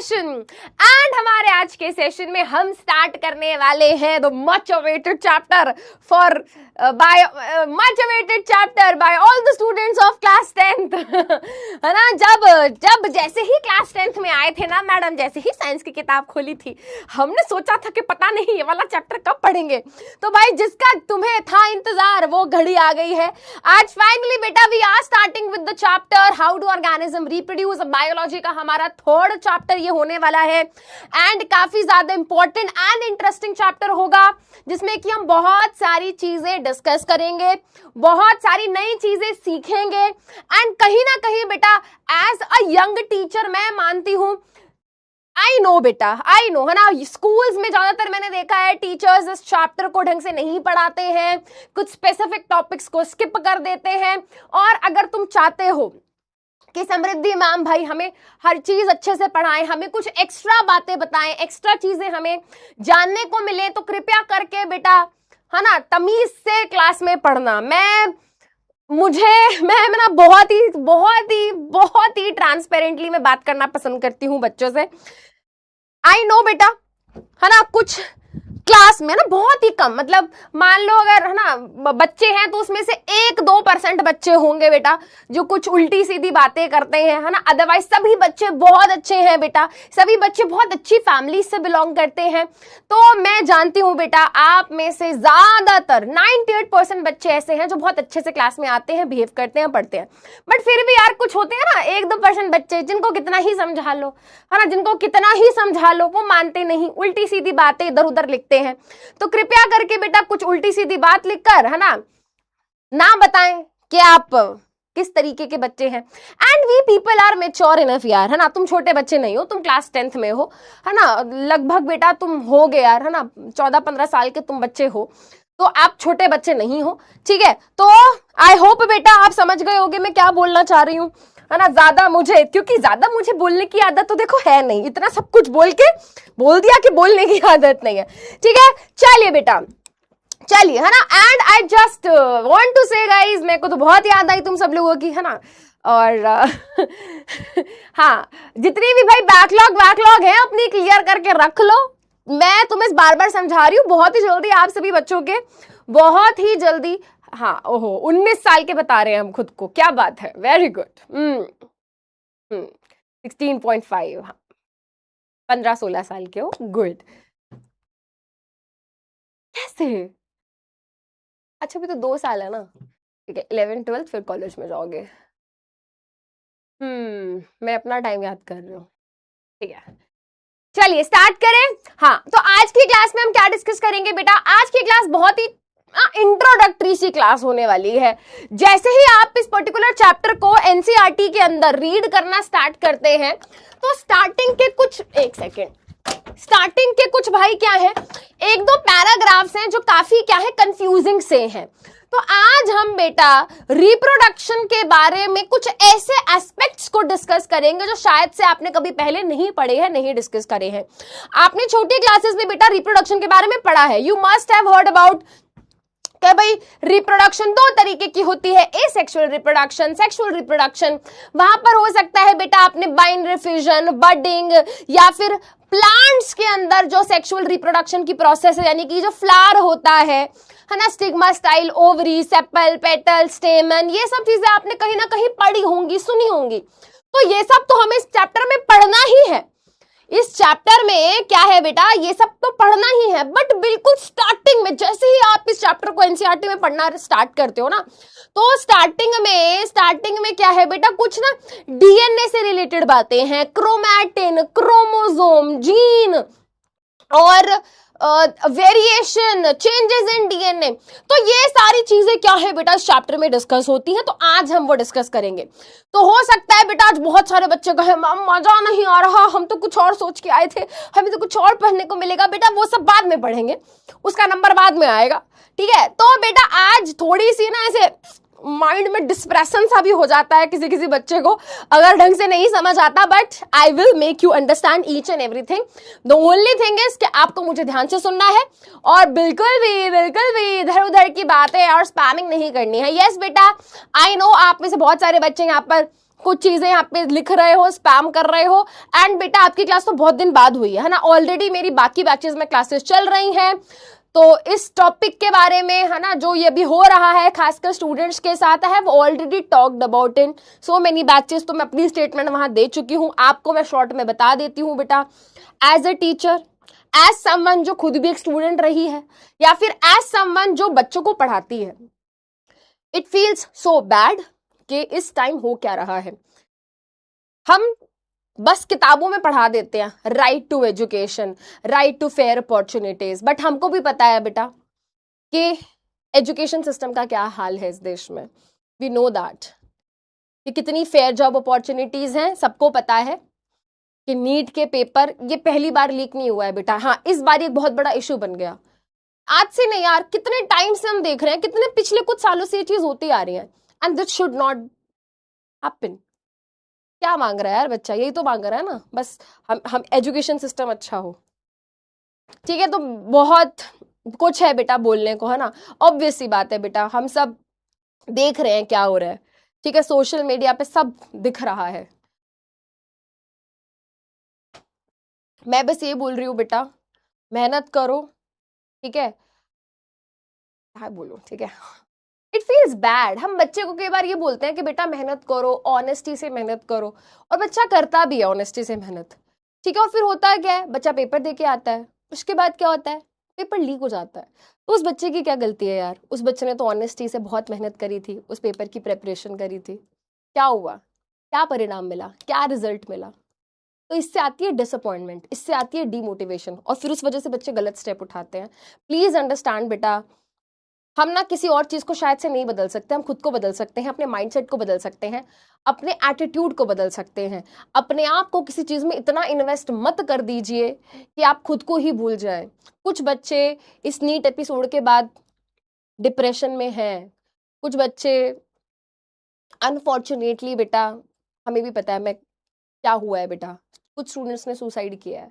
Session and हमारे आज के सेशन में हम स्टार्ट करने वाले हैं the much awaited chapter by all the students of class 10th है ना। जब जैसे ही क्लास 10th में आए थे ना मैडम, जैसे ही साइंस की किताब खोली थी, हमने सोचा था कि पता नहीं ये वाला चैप्टर कब पढ़ेंगे। तो भाई जिसका तुम्हें था इंतजार वो घड़ी आ गई है। आज फाइनली बेटा we are starting with the chapter how do organism reproduce. Biology का हमारा थर्ड चैप्टर ये होने वाला है एंड काफी ज्यादा इंपॉर्टेंट एंड इंटरेस्टिंग चैप्टर होगा, जिसमें कि हम बहुत सारी चीजें डिस्कस करेंगे, बहुत सारी नई चीजें सीखेंगे एंड कहीं ना कहीं बेटा एज अ यंग टीचर मैं मानती हूं, आई नो बेटा, आई नो है ना, स्कूल्स में ज्यादातर मैंने देखा है टीचर्स इस चैप्टर को ढंग से नहीं पढ़ाते हैं, कुछ स्पेसिफिक टॉपिक्स को स्किप कर देते हैं। और अगर तुम चाहते हो कि समृद्धि मैम भाई हमें हर चीज अच्छे से पढ़ाएं, हमें कुछ एक्स्ट्रा बातें बताएं, एक्स्ट्रा चीजें हमें जानने को मिले, तो कृपया करके बेटा है ना तमीज से क्लास में पढ़ना। मैं ना बहुत ही ट्रांसपेरेंटली मैं बात करना पसंद करती हूँ बच्चों से। आई नो बेटा है ना, कुछ क्लास में ना बहुत ही कम, मतलब मान लो अगर है ना बच्चे हैं तो उसमें से 1-2% बच्चे होंगे बेटा जो कुछ उल्टी सीधी बातें करते हैं, है ना। अदरवाइज सभी बच्चे बहुत अच्छे हैं बेटा, सभी बच्चे बहुत अच्छी फैमिली से बिलोंग करते हैं। तो मैं जानती हूं बेटा आप में से ज्यादातर 98% बच्चे ऐसे हैं जो बहुत अच्छे से क्लास में आते हैं, बिहेव करते हैं, पढ़ते हैं। बट फिर भी यार कुछ होते हैं ना 1-2% बच्चे जिनको कितना ही समझा लो, है ना, जिनको कितना ही समझा लो वो मानते नहीं, उल्टी सीधी बातें इधर उधर लिखते हैं। तो कृपया करके बेटा कुछ उल्टी सीधी बात लिखकर है ना बताएं कि आप किस तरीके के बच्चे हैं। And we people are mature enough यार, है ना, तुम छोटे बच्चे नहीं हो, तुम क्लास 10th में हो, है ना, लगभग बेटा तुम होगे यार, है ना, 14-15 साल के तुम बच्चे हो, तो आप छोटे बच्चे नहीं हो, ठीक है। तो आई होप बेटा आप समझ गए होगे मैं क्या बोलना चाह रही हूँ, है ना। क्योंकि ज्यादा मुझे बोलने की आदत तो देखो है नहीं, इतना सब कुछ बोल दिया कि बोलने की आदत नहीं है, ठीक है। चलिए बेटा चलिए, है ना। And I just want to say guys, मेरे को तो बहुत याद आई तुम सब लोगों की, है ना। और हाँ, जितनी भी भाई बैकलॉग है अपनी क्लियर करके रख लो। मैं तुम्हें बार बार समझा रही हूँ, बहुत ही जल्दी आप सभी बच्चों के, बहुत ही जल्दी, हाँ ओहो 19 साल के बता रहे हैं हम खुद को, क्या बात है, वेरी गुड। 16.5, हाँ 15-16 साल के हो, गुड। कैसे? अच्छा अभी तो 2 साल है ना, ठीक है, 11th 12th फिर कॉलेज में जाओगे। मैं अपना टाइम याद कर रही हूँ, ठीक है। चलिए स्टार्ट करें। हाँ तो आज की क्लास में हम क्या डिस्कस करेंगे बेटा, आज की क्लास बहुत ही इंट्रोडक्टरी सी क्लास होने वाली है। जैसे ही आप इस पर्टिकुलर चैप्टर को एनसीईआरटी के अंदर रीड करना स्टार्ट करते हैं तो स्टार्टिंग के कुछ भाई क्या है, 1-2 पैराग्राफ्स हैं जो काफी क्या है कंफ्यूजिंग से हैं। तो आज हम बेटा रिप्रोडक्शन के बारे में कुछ ऐसे एस्पेक्ट्स को डिस्कस करेंगे जो शायद से आपने कभी पहले नहीं पढ़े हैं, नहीं डिस्कस करे हैं। आपने छोटी क्लासेस में बेटा रिप्रोडक्शन के बारे में पढ़ा है, you must have heard about क्या भाई रिप्रोडक्शन 2 तरीके की होती है, एसेक्सुअल रिप्रोडक्शन, सेक्सुअल रिप्रोडक्शन। वहां पर हो सकता है बेटा आपने बाइनरी फिजन, बडिंग, या फिर प्लांट्स के अंदर जो सेक्सुअल रिप्रोडक्शन की प्रोसेस है, यानी कि जो फ्लावर होता है ना, stigma, style, ovary, sepal, petal, स्टेमन, ये सब चीजें आपने कहीं ना कहीं पढ़ी होंगी, सुनी होंगी। तो ये सब तो हमें इस चैप्टर में पढ़ना ही है। इस चैप्टर में क्या है बेटा, ये सब तो पढ़ना ही है, बट बिल्कुल स्टार्टिंग में जैसे ही आप इस चैप्टर को एनसीईआरटी में पढ़ना स्टार्ट करते हो ना, तो स्टार्टिंग में क्या है बेटा, कुछ ना डीएनए से रिलेटेड बातें हैं, क्रोमैटिन, क्रोमोसोम, जीन और वेरिएशन, चेंजेस इन डीएनए, तो ये सारी चीजें क्या है बेटा इस चैप्टर में डिस्कस होती हैं। तो आज हम वो डिस्कस करेंगे। तो हो सकता है बेटा आज बहुत सारे बच्चे कहे मैम मजा नहीं आ रहा, हम तो कुछ और सोच के आए थे, हमें तो कुछ और पढ़ने को मिलेगा। बेटा वो सब बाद में पढ़ेंगे, उसका नंबर बाद में आएगा, ठीक है। तो बेटा आज थोड़ी सी ना ऐसे माइंड में डिस्प्रेशन सा भी हो जाता है किसी किसी बच्चे को अगर ढंग से नहीं समझ आता, but I will make you understand each and everything. The only thing is कि आपको मुझे ध्यान से सुनना है और बिल्कुल भी इधर उधर की बातें और स्पैमिंग नहीं करनी है। यस बेटा, आई नो आप में से बहुत सारे बच्चे यहाँ पर कुछ चीजें यहाँ पे लिख रहे हो, स्पैम कर रहे हो। एंड बेटा आपकी क्लास तो बहुत दिन बाद हुई है ना, ऑलरेडी मेरी बाकी बैचेस में क्लासेस चल रही हैं, तो इस टॉपिक के बारे में है ना जो ये भी हो रहा है खासकर स्टूडेंट्स के साथ, I have already talked about in so many batches. तो मैं अपनी स्टेटमेंट वहां दे चुकी हूं, आपको मैं शॉर्ट में बता देती हूं बेटा। As a teacher, as someone जो खुद भी एक स्टूडेंट रही है, या फिर एज समवन जो बच्चों को पढ़ाती है, इट फील्स सो बैड कि इस टाइम हो क्या रहा है। हम बस किताबों में पढ़ा देते हैं right to education, right to fair opportunities, but हमको भी पता है बेटा कि एजुकेशन सिस्टम का क्या हाल है इस देश में। वी नो दैट कि कितनी फेयर जॉब अपॉर्चुनिटीज हैं, सबको पता है कि नीट के पेपर ये पहली बार लीक नहीं हुआ है बेटा। हाँ, इस बार एक बहुत बड़ा इशू बन गया, आज से नहीं यार, कितने टाइम से हम देख रहे हैं, कितने पिछले कुछ सालों से ये चीज होती आ रही है, and this should not happen. क्या मांग रहा है यार बच्चा, यही तो मांग रहा है ना, बस हम एजुकेशन सिस्टम अच्छा हो। ठीक है, तो बहुत कुछ है बेटा बोलने को, है ना। ऑब्वियस सी बात है बेटा, हम सब देख रहे हैं क्या हो रहा है। ठीक है, सोशल मीडिया पे सब दिख रहा है। मैं बस ये बोल रही हूँ बेटा, मेहनत करो। ठीक है, क्या बोलूं, ठीक है, इट फील्स बैड। हम बच्चे को कई बार ये बोलते हैं कि बेटा मेहनत करो, ऑनेस्टी से मेहनत करो, और बच्चा करता भी है ऑनेस्टी से मेहनत। ठीक है, और फिर होता है क्या है, बच्चा पेपर दे के आता है, उसके बाद क्या होता है, पेपर लीक हो जाता है। तो उस बच्चे की क्या गलती है यार, उस बच्चे ने तो ऑनेस्टी से बहुत मेहनत करी थी, उस पेपर की प्रेपरेशन करी थी, क्या हुआ, क्या परिणाम मिला, क्या रिजल्ट मिला। तो इससे आती है डिसअपॉइंटमेंट, इससे आती है डीमोटिवेशन, और फिर उस वजह से बच्चे गलत स्टेप उठाते हैं। प्लीज अंडरस्टैंड बेटा, हम ना किसी और चीज को शायद से नहीं बदल सकते, हम खुद को बदल सकते हैं, अपने माइंडसेट को बदल सकते हैं, अपने एटीट्यूड को बदल सकते हैं। अपने आप को किसी चीज में इतना इन्वेस्ट मत कर दीजिए कि आप खुद को ही भूल जाएं। कुछ बच्चे इस नीट एपिसोड के बाद डिप्रेशन में हैं, कुछ बच्चे अनफॉर्चुनेटली बेटा, हमें भी पता है मैं क्या हुआ है बेटा, कुछ स्टूडेंट्स ने सुसाइड किया है।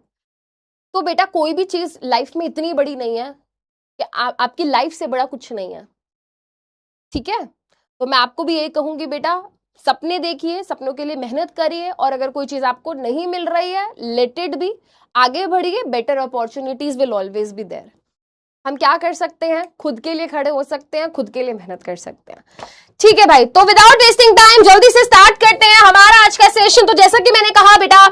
तो बेटा कोई भी चीज लाइफ में इतनी बड़ी नहीं है कि आपकी लाइफ से बड़ा कुछ नहीं है। ठीक है, तो मैं आपको भी यही कहूंगी बेटा, सपने देखिए, सपनों के लिए मेहनत करिए, और अगर कोई चीज आपको नहीं मिल रही है, लेट इट बी, आगे बढ़िए, better opportunities will always be there. हम क्या कर सकते हैं, खुद के लिए खड़े हो सकते हैं, खुद के लिए मेहनत कर सकते हैं। ठीक है भाई, तो विदाउट वेस्टिंग टाइम जल्दी से स्टार्ट करते हैं हमारा आज का सेशन। तो जैसा कि मैंने कहा बेटा,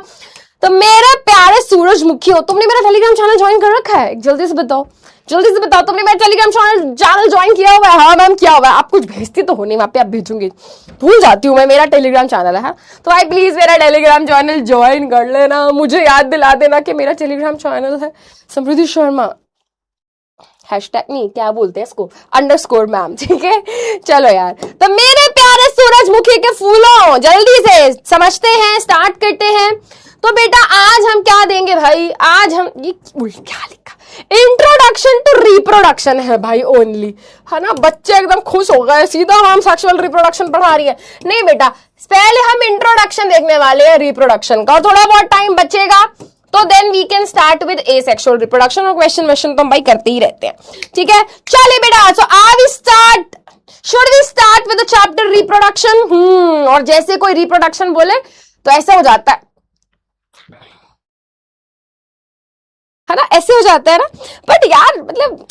तो मेरे प्यारे सूरजमुखी हो, तुमने मेरा टेलीग्राम चैनल ज्वाइन कर रखा है? जल्दी से बताओ, जल्दी से बताओ, तुमने मेरा टेलीग्राम चैनल ज्वाइन किया हुआ है? हाँ मैम किया हुआ है। आप कुछ भेजती तो हो नहीं, वहां पे आप भेजूंगी, भूल जाती हूँ मैं, मेरा टेलीग्राम चैनल है। तो भाई प्लीज मेरा टेलीग्राम चैनल ज्वाइन कर लेना, मुझे याद दिला देना कि मेरा टेलीग्राम चैनल है समृद्धि शर्मा हैशटैग नहीं क्या बोलते हैं इसको, अंडरस्कोर मैम। ठीक है, चलो यार, तो मेरे प्यारे सूरजमुखी के फूलों, जल्दी से समझते हैं, स्टार्ट करते हैं। तो बेटा आज हम क्या देंगे भाई, आज हम ये क्या लिखा, इंट्रोडक्शन टू रिप्रोडक्शन है भाई ओनली, है ना। बच्चे एकदम खुश हो गए, सीधा हम सेक्सुअल रिप्रोडक्शन पढ़ा रही है। नहीं बेटा, पहले हम इंट्रोडक्शन देखने वाले हैं रिप्रोडक्शन का, और थोड़ा बहुत टाइम बचेगा तो then we can start with asexual reproduction, और क्वेश्चन तो हम भाई करते ही रहते हैं। ठीक है, चलिए बेटा, so are we start, should we start with the chapter reproduction. और जैसे कोई रिप्रोडक्शन बोले तो ऐसा हो जाता है ना, ऐसे हो जाता है ना। बट यार मतलब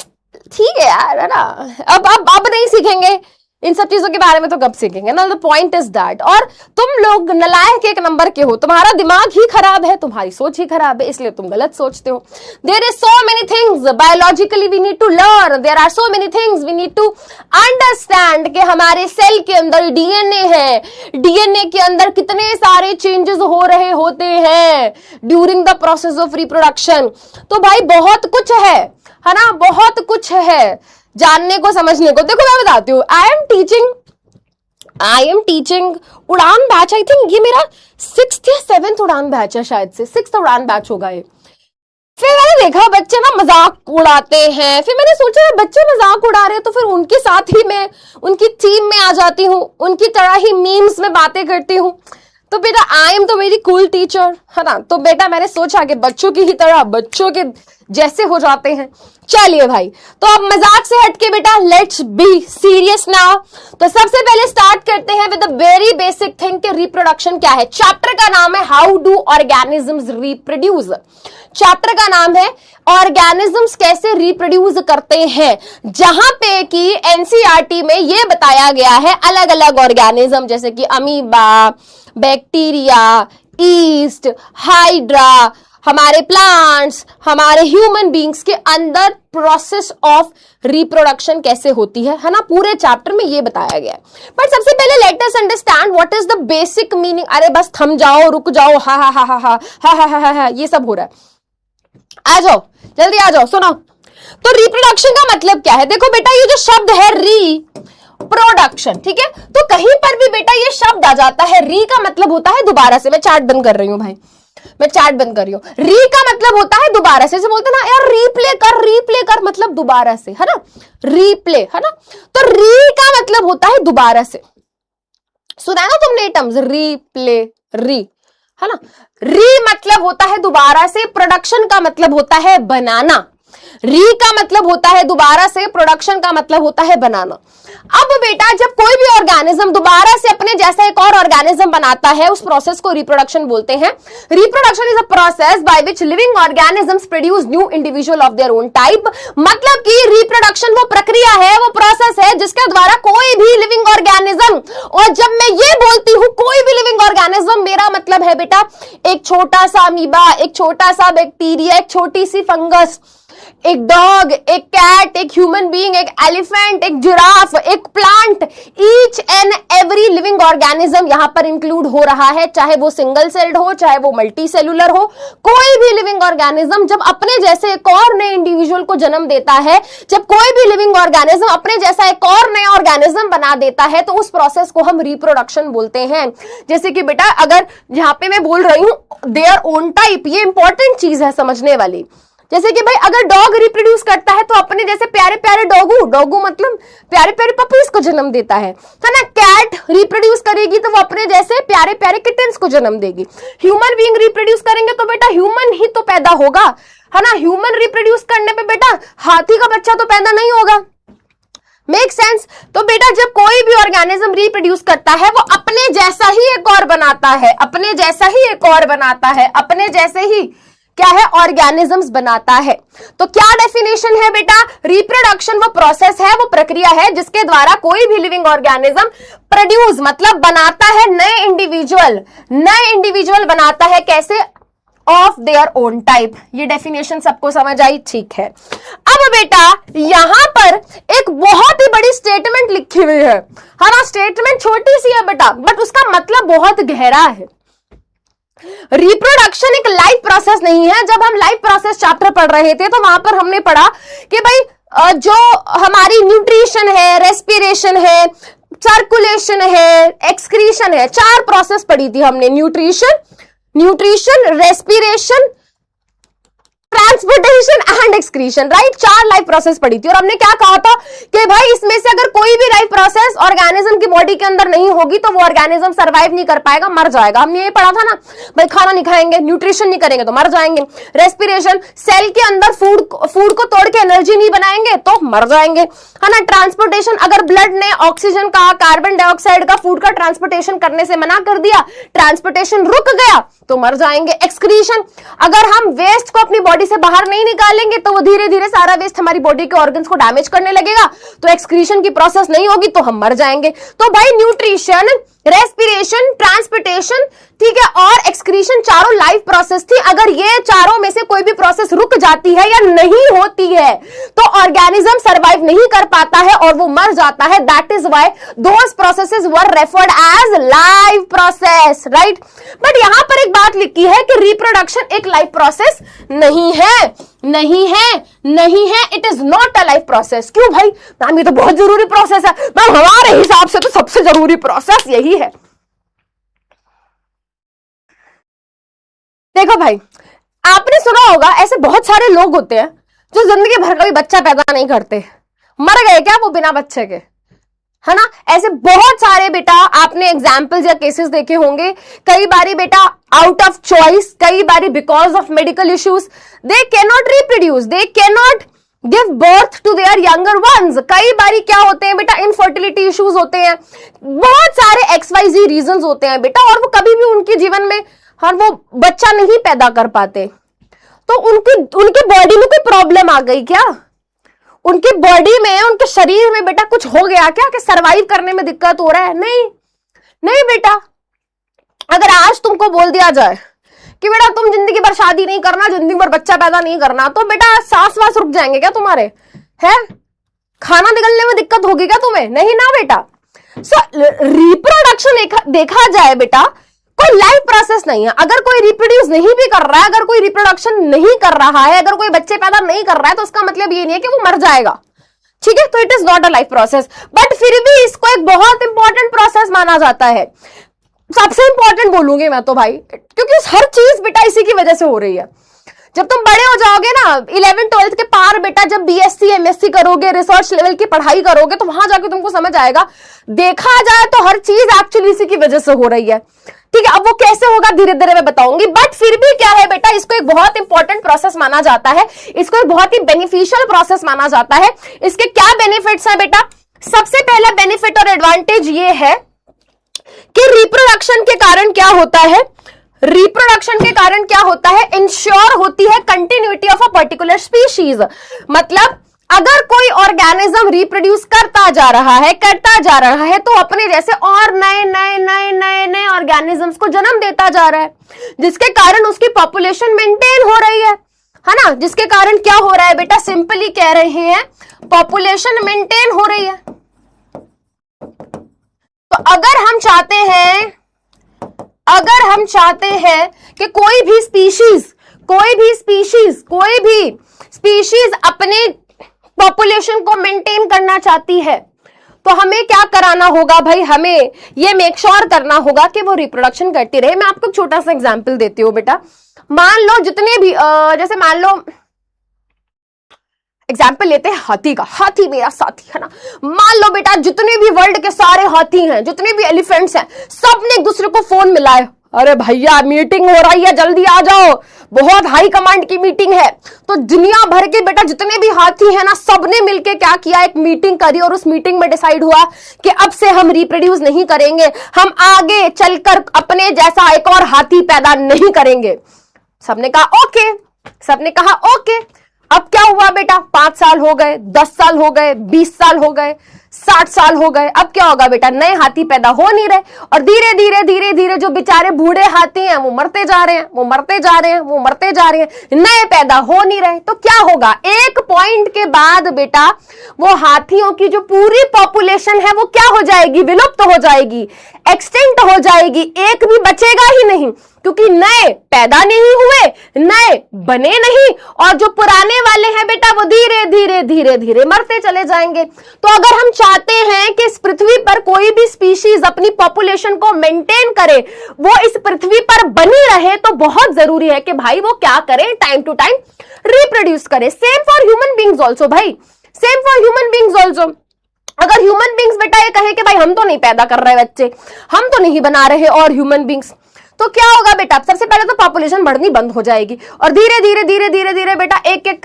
ठीक है यार, है ना, अब नहीं सीखेंगे इन सब चीजों के बारे में तो कब सीखेंगे ना। द पॉइंट इज दैट, और तुम लोग नलायक एक नंबर के हो, तुम्हारा दिमाग ही खराब है, तुम्हारी सोच ही खराब है, इसलिए तुम गलत सोचते हो। There is so many things biologically we need to learn, there are so many things we need to understand कि हमारे सेल के अंदर डीएनए है, डीएनए के अंदर कितने सारे चेंजेस हो रहे होते हैं during the process of reproduction. तो भाई बहुत कुछ है ना, बहुत कुछ है जानने को, समझने को। देखो मैं बताती हूँ, आई एम टीचिंग उड़ान बैच, आई थिंक ये मेरा 6th या 7th उड़ान बैच है, शायद से 6th उड़ान बैच होगा ये। फिर मैंने देखा बच्चे ना मजाक उड़ाते हैं, फिर मैंने सोचा बच्चे मजाक उड़ा रहे हैं तो फिर उनके साथ ही मैं उनकी टीम में आ जाती हूँ, उनकी तरह ही मीम्स में बातें करती हूँ। तो बेटा आई एम तो वेरी कूल टीचर, है ना। तो बेटा मैंने सोचा कि बच्चों की ही तरह बच्चों के जैसे हो जाते हैं। चलिए भाई, तो अब मजाक से हटके बेटा लेट्स बी सीरियस नाउ। तो सबसे पहले स्टार्ट करते हैं with the very basic thing कि रिप्रोडक्शन क्या है। चैप्टर का नाम है how do organisms reproduce. Chapter का नाम है ऑर्गेनिजम्स कैसे रिप्रोड्यूस करते हैं, जहां पे कि एनसीईआरटी में ये बताया गया है अलग अलग ऑर्गेनिज्म जैसे कि अमीबा, बैक्टीरिया, ईस्ट, हाइड्रा, हमारे प्लांट्स, हमारे ह्यूमन बींग्स के अंदर प्रोसेस ऑफ रिप्रोडक्शन कैसे होती है ना। पूरे चैप्टर में ये बताया गया है। बट सबसे पहले let us understand what is the basic meaning. अरे बस थम जाओ, रुक जाओ, हा हा हा हा हा हा हा हा, ये सब हो रहा है। आ जाओ, जल्दी आ जाओ, सुनो। तो रिप्रोडक्शन का मतलब क्या है? देखो बेटा, ये जो शब्द है रिप्रोडक्शन, ठीक है, तो कहीं पर भी बेटा ये शब्द आ जाता है, री का मतलब होता है दोबारा से। मैं चैट बंद कर रही हूं भाई, मैं चैट बंद कर रही हूं। री का मतलब होता है दोबारा से, जैसे बोलते ना यार रिप्ले कर मतलब दोबारा से, है ना, रिप्ले, है ना। तो री का मतलब होता है दोबारा से। सुना ना तुमने टर्म्स रिप्ले, री, है ना। री मतलब होता है दोबारा से, प्रोडक्शन का मतलब होता है बनाना। री का मतलब होता है दोबारा से, प्रोडक्शन का मतलब होता है बनाना। अब बेटा जब कोई भी ऑर्गेनिज्म दोबारा से अपने जैसा एक और ऑर्गेनिज्म बनाता है, उस प्रोसेस को रिप्रोडक्शन बोलते हैं। Reproduction is a process by which living organisms produce new individual of their own type. मतलब कि रिप्रोडक्शन वो प्रक्रिया है, वो प्रोसेस है जिसके द्वारा कोई भी लिविंग ऑर्गेनिज्म, और जब मैं ये बोलती हूं कोई भी लिविंग ऑर्गेनिज्म, मेरा मतलब है बेटा एक छोटा सा अमीबा, एक छोटा सा बैक्टीरिया, एक छोटी सी फंगस, एक डॉग, एक कैट, एक ह्यूमन बीइंग, एक एलिफेंट, एक जिराफ, एक plant, each and every living organism यहां पर इंक्लूड हो रहा है, चाहे वो सिंगल सेल्ड हो, चाहे वो मल्टी सेलुलर हो। कोई भी लिविंग ऑर्गेनिज्म जब अपने जैसे एक और नए इंडिविजुअल को जन्म देता है, जब कोई भी लिविंग ऑर्गेनिज्म अपने जैसा एक और नया ऑर्गेनिज्म बना देता है, तो उस प्रोसेस को हम रिप्रोडक्शन बोलते हैं। जैसे कि बेटा अगर यहां पे मैं बोल रही हूं देयर ओन टाइप, ये इंपॉर्टेंट चीज है समझने वाली। जैसे कि भाई अगर डॉग रिप्रोड्यूस करता है तो अपने जैसे प्यारे प्यारे डॉगू मतलब प्यारे प्यारे पपीज को जन्म देता है ना। कैट रिप्रोड्यूस करेगी तो वो अपने जैसे प्यारे प्यारे किटन्स को जन्म देगी। ह्यूमन बीइंग रिप्रोड्यूस करेंगे तो बेटा ह्यूमन ही तो पैदा होगा, है ना। ह्यूमन रिप्रोड्यूस करने पे बेटा हाथी का बच्चा तो पैदा नहीं होगा। Make sense. तो बेटा जब कोई भी ऑर्गेनिज्म रिप्रोड्यूस करता है, वो अपने जैसा ही एक और बनाता है, अपने जैसा ही एक और बनाता है, अपने जैसे ही क्या है ऑर्गेनिजम्स बनाता है। तो क्या डेफिनेशन है बेटा? रिप्रोडक्शन वो प्रोसेस है, वो प्रक्रिया है जिसके द्वारा कोई भी लिविंग ऑर्गेनिज्म प्रोड्यूस मतलब बनाता है नए इंडिविजुअल बनाता है। कैसे? Of their own type. ये डेफिनेशन सबको समझ आई? ठीक है। अब बेटा यहां पर एक बहुत ही बड़ी स्टेटमेंट लिखी हुई है ना। स्टेटमेंट छोटी सी है बेटा, बट उसका मतलब बहुत गहरा है। रिप्रोडक्शन एक लाइफ प्रोसेस नहीं है। जब हम लाइफ प्रोसेस चैप्टर पढ़ रहे थे तो वहां पर हमने पढ़ा कि भाई जो हमारी न्यूट्रिशन है, रेस्पिरेशन है, सर्कुलेशन है, एक्सक्रीशन है, 4 प्रोसेस पढ़ी थी हमने। Nutrition, respiration, transportation and excretion, right. 4 life process पढ़ी थी और हमने क्या कहा था कि भाई इसमें से अगर कोई भी लाइफ प्रोसेस ऑर्गेनिज्म की बॉडी के अंदर नहीं होगी तो वो ऑर्गेनिज्म सर्वाइव नहीं कर पाएगा, मर जाएगा। हमने ये पढ़ा था ना भाई, खाना नहीं खाएंगे, न्यूट्रिशन नहीं करेंगे तो मर जाएंगे। रेस्पिरेशन, सेल के अंदर फूड को तोड़ के एनर्जी नहीं बनाएंगे तो मर जाएंगे, है ना। ट्रांसपोर्टेशन, अगर ब्लड ने ऑक्सीजन का, कार्बन डाइऑक्साइड का, फूड का ट्रांसपोर्टेशन करने से मना कर दिया, ट्रांसपोर्टेशन रुक गया तो मर जाएंगे। एक्सक्रीशन, अगर हम वेस्ट को अपनी बॉडी से बाहर नहीं निकालेंगे तो वो धीरे धीरे सारा वेस्ट हमारी बॉडी के ऑर्गन्स को डैमेज करने लगेगा, तो एक्सक्रीशन की प्रोसेस नहीं होगी तो हम मर जाएंगे। तो भाई न्यूट्रिशन, रेस्पिरेशन, ट्रांसपोर्टेशन, ठीक है, और एक्सक्रीशन, चारों लाइफ प्रोसेस थी। अगर ये चारों में से कोई भी प्रोसेस रुक जाती है या नहीं होती है तो ऑर्गेनिज्म सर्वाइव नहीं कर पाता है और वो मर जाता है। That is why those processes were referred as life process, right. But यहां पर एक बात लिखी है कि रिप्रोडक्शन एक लाइफ प्रोसेस नहीं है, नहीं है। It is not a life process. क्यों भाई? मैम ये तो बहुत जरूरी प्रोसेस है। मैम हमारे हिसाब से तो सबसे जरूरी प्रोसेस यही है। देखो भाई, आपने सुना होगा ऐसे बहुत सारे लोग होते हैं जो जिंदगी भर कभी बच्चा पैदा नहीं करते। मर गए क्या वो बिना बच्चे के? है ना। ऐसे बहुत सारे बेटा आपने एग्जाम्पल्स या केसेस देखे होंगे। कई बारी बेटा आउट ऑफ चॉइस, कई बारी because of medical issues they can not reproduce, they can not give birth to their younger ones. कई बारी क्या होते हैं बेटा, इनफर्टिलिटी इश्यूज होते हैं, बहुत सारे XYZ रीजंस होते हैं बेटा, और वो कभी भी उनके जीवन में वो बच्चा नहीं पैदा कर पाते। तो उनके बॉडी में कोई प्रॉब्लम आ गई क्या, उनके बॉडी में, उनके शरीर में बेटा कुछ हो गया क्या कि सरवाइव करने में दिक्कत हो रहा है? नहीं, नहीं बेटा। अगर आज तुमको बोल दिया जाए कि बेटा तुम जिंदगी भर शादी नहीं करना, जिंदगी भर बच्चा पैदा नहीं करना, तो बेटा सांस वास रुक जाएंगे क्या तुम्हारे? है खाना निकलने में दिक्कत होगी क्या तुम्हें? नहीं ना बेटा। सो रिप्रोडक्शन देखा जाए बेटा कोई लाइफ प्रोसेस नहीं है। अगर कोई रिप्रोड्यूस नहीं भी कर रहा है, अगर कोई रिप्रोडक्शन नहीं कर रहा है, अगर कोई बच्चे पैदा नहीं कर रहा है, तो उसका मतलब ये नहीं है कि वो मर जाएगा, ठीक है। तो it is not a life process, but फिर भी इसको एक बहुत इंपॉर्टेंट प्रोसेस माना जाता है। सबसे इंपॉर्टेंट बोलूंगी मैं तो भाई, क्योंकि हर चीज बेटा इसी की वजह से हो रही है। जब तुम बड़े हो जाओगे ना, 11th 12th के पार बेटा, जब BSc MSc करोगे, रिसर्च लेवल की पढ़ाई करोगे, तो वहां जाके तुमको समझ आएगा, देखा जाए तो हर चीज एक्चुअली इसी की वजह से हो रही है, ठीक है। अब वो कैसे होगा धीरे धीरे मैं बताऊंगी, बट फिर भी क्या है बेटा, इसको एक बहुत इंपॉर्टेंट प्रोसेस माना जाता है, इसको एक बहुत ही बेनिफिशियल प्रोसेस माना जाता है। इसके क्या बेनिफिट्स है बेटा? सबसे पहला बेनिफिट और एडवांटेज ये है कि रिप्रोडक्शन के कारण क्या होता है, रिप्रोडक्शन के कारण क्या होता है, इंश्योर होती है continuity of a particular species. मतलब अगर कोई ऑर्गेनिज्म रिप्रोड्यूस करता जा रहा है तो अपने जैसे और नए नए नए नए नए ऑर्गेनिजम्स को जन्म देता जा रहा है, जिसके कारण उसकी पॉपुलेशन मेंटेन हो रही है ना। जिसके कारण क्या हो रहा है बेटा, सिंपली कह रहे हैं पॉपुलेशन मेंटेन हो रही है। तो अगर हम चाहते हैं कि कोई भी स्पीशीज अपने पॉपुलेशन को मेंटेन करना चाहती है, तो हमें क्या कराना होगा भाई? हमें ये मेक श्योर करना होगा कि वो रिप्रोडक्शन करती रहे। मैं आपको एक छोटा सा एग्जांपल देती हूँ बेटा। मान लो जितने भी जैसे मान लो एग्जाम्पल लेते हैं हाथी का, हाथी मेरा साथी है ना। मान लो बेटा जितने भी वर्ल्ड के सारे हाथी हैं, जितने भी एलिफेंट्स हैं, सबने एक दूसरे को फोन मिलाए, अरे भैया मीटिंग हो रही है, जल्दी आ जाओ, बहुत हाई कमांड की मीटिंग है। तो दुनिया भर के बेटा जितने भी हाथी हैं ना, सबने मिलके क्या किया, एक मीटिंग करी, और उस मीटिंग में डिसाइड हुआ कि अब से हम रिप्रोड्यूस नहीं करेंगे, हम आगे चलकर अपने जैसा एक और हाथी पैदा नहीं करेंगे। सबने कहा ओके, सबने कहा ओके। अब क्या हुआ बेटा, 5 साल हो गए, 10 साल हो गए, 20 साल हो गए, 60 साल हो गए। अब क्या होगा बेटा, नए हाथी पैदा हो नहीं रहे, और धीरे धीरे धीरे धीरे जो बेचारे बूढ़े हाथी हैं वो मरते जा रहे हैं, वो मरते जा रहे हैं, वो मरते जा रहे हैं, नए पैदा हो नहीं रहे। तो क्या होगा, एक पॉइंट के बाद बेटा वो हाथियों की जो पूरी पॉपुलेशन है वो क्या हो जाएगी, विलुप्त हो जाएगी, एक्सटिंक्ट हो जाएगी, एक भी बचेगा ही नहीं, क्योंकि नए पैदा नहीं हुए, नए बने नहीं, और जो पुराने वाले हैं बेटा वो धीरे धीरे धीरे धीरे मरते चले जाएंगे। तो अगर हम चाहते हैं कि इस पृथ्वी पर कोई भी स्पीशीज अपनी पॉपुलेशन को मेंटेन करे, वो इस पृथ्वी पर बनी रहे, तो बहुत जरूरी है कि भाई वो क्या करें, टाइम टू टाइम रिप्रोड्यूस करे। Same for human beings also भाई, same for human beings also. अगर ह्यूमन बींग्स बेटा ये कहे कि भाई हम तो नहीं पैदा कर रहे बच्चे, हम तो नहीं बना रहे और ह्यूमन बींग्स, तो क्या होगा बेटा, सबसे पहले तो पॉपुलेशन बढ़नी बंद हो जाएगी, और धीरे धीरे धीरे धीरे धीरे बेटा एक एक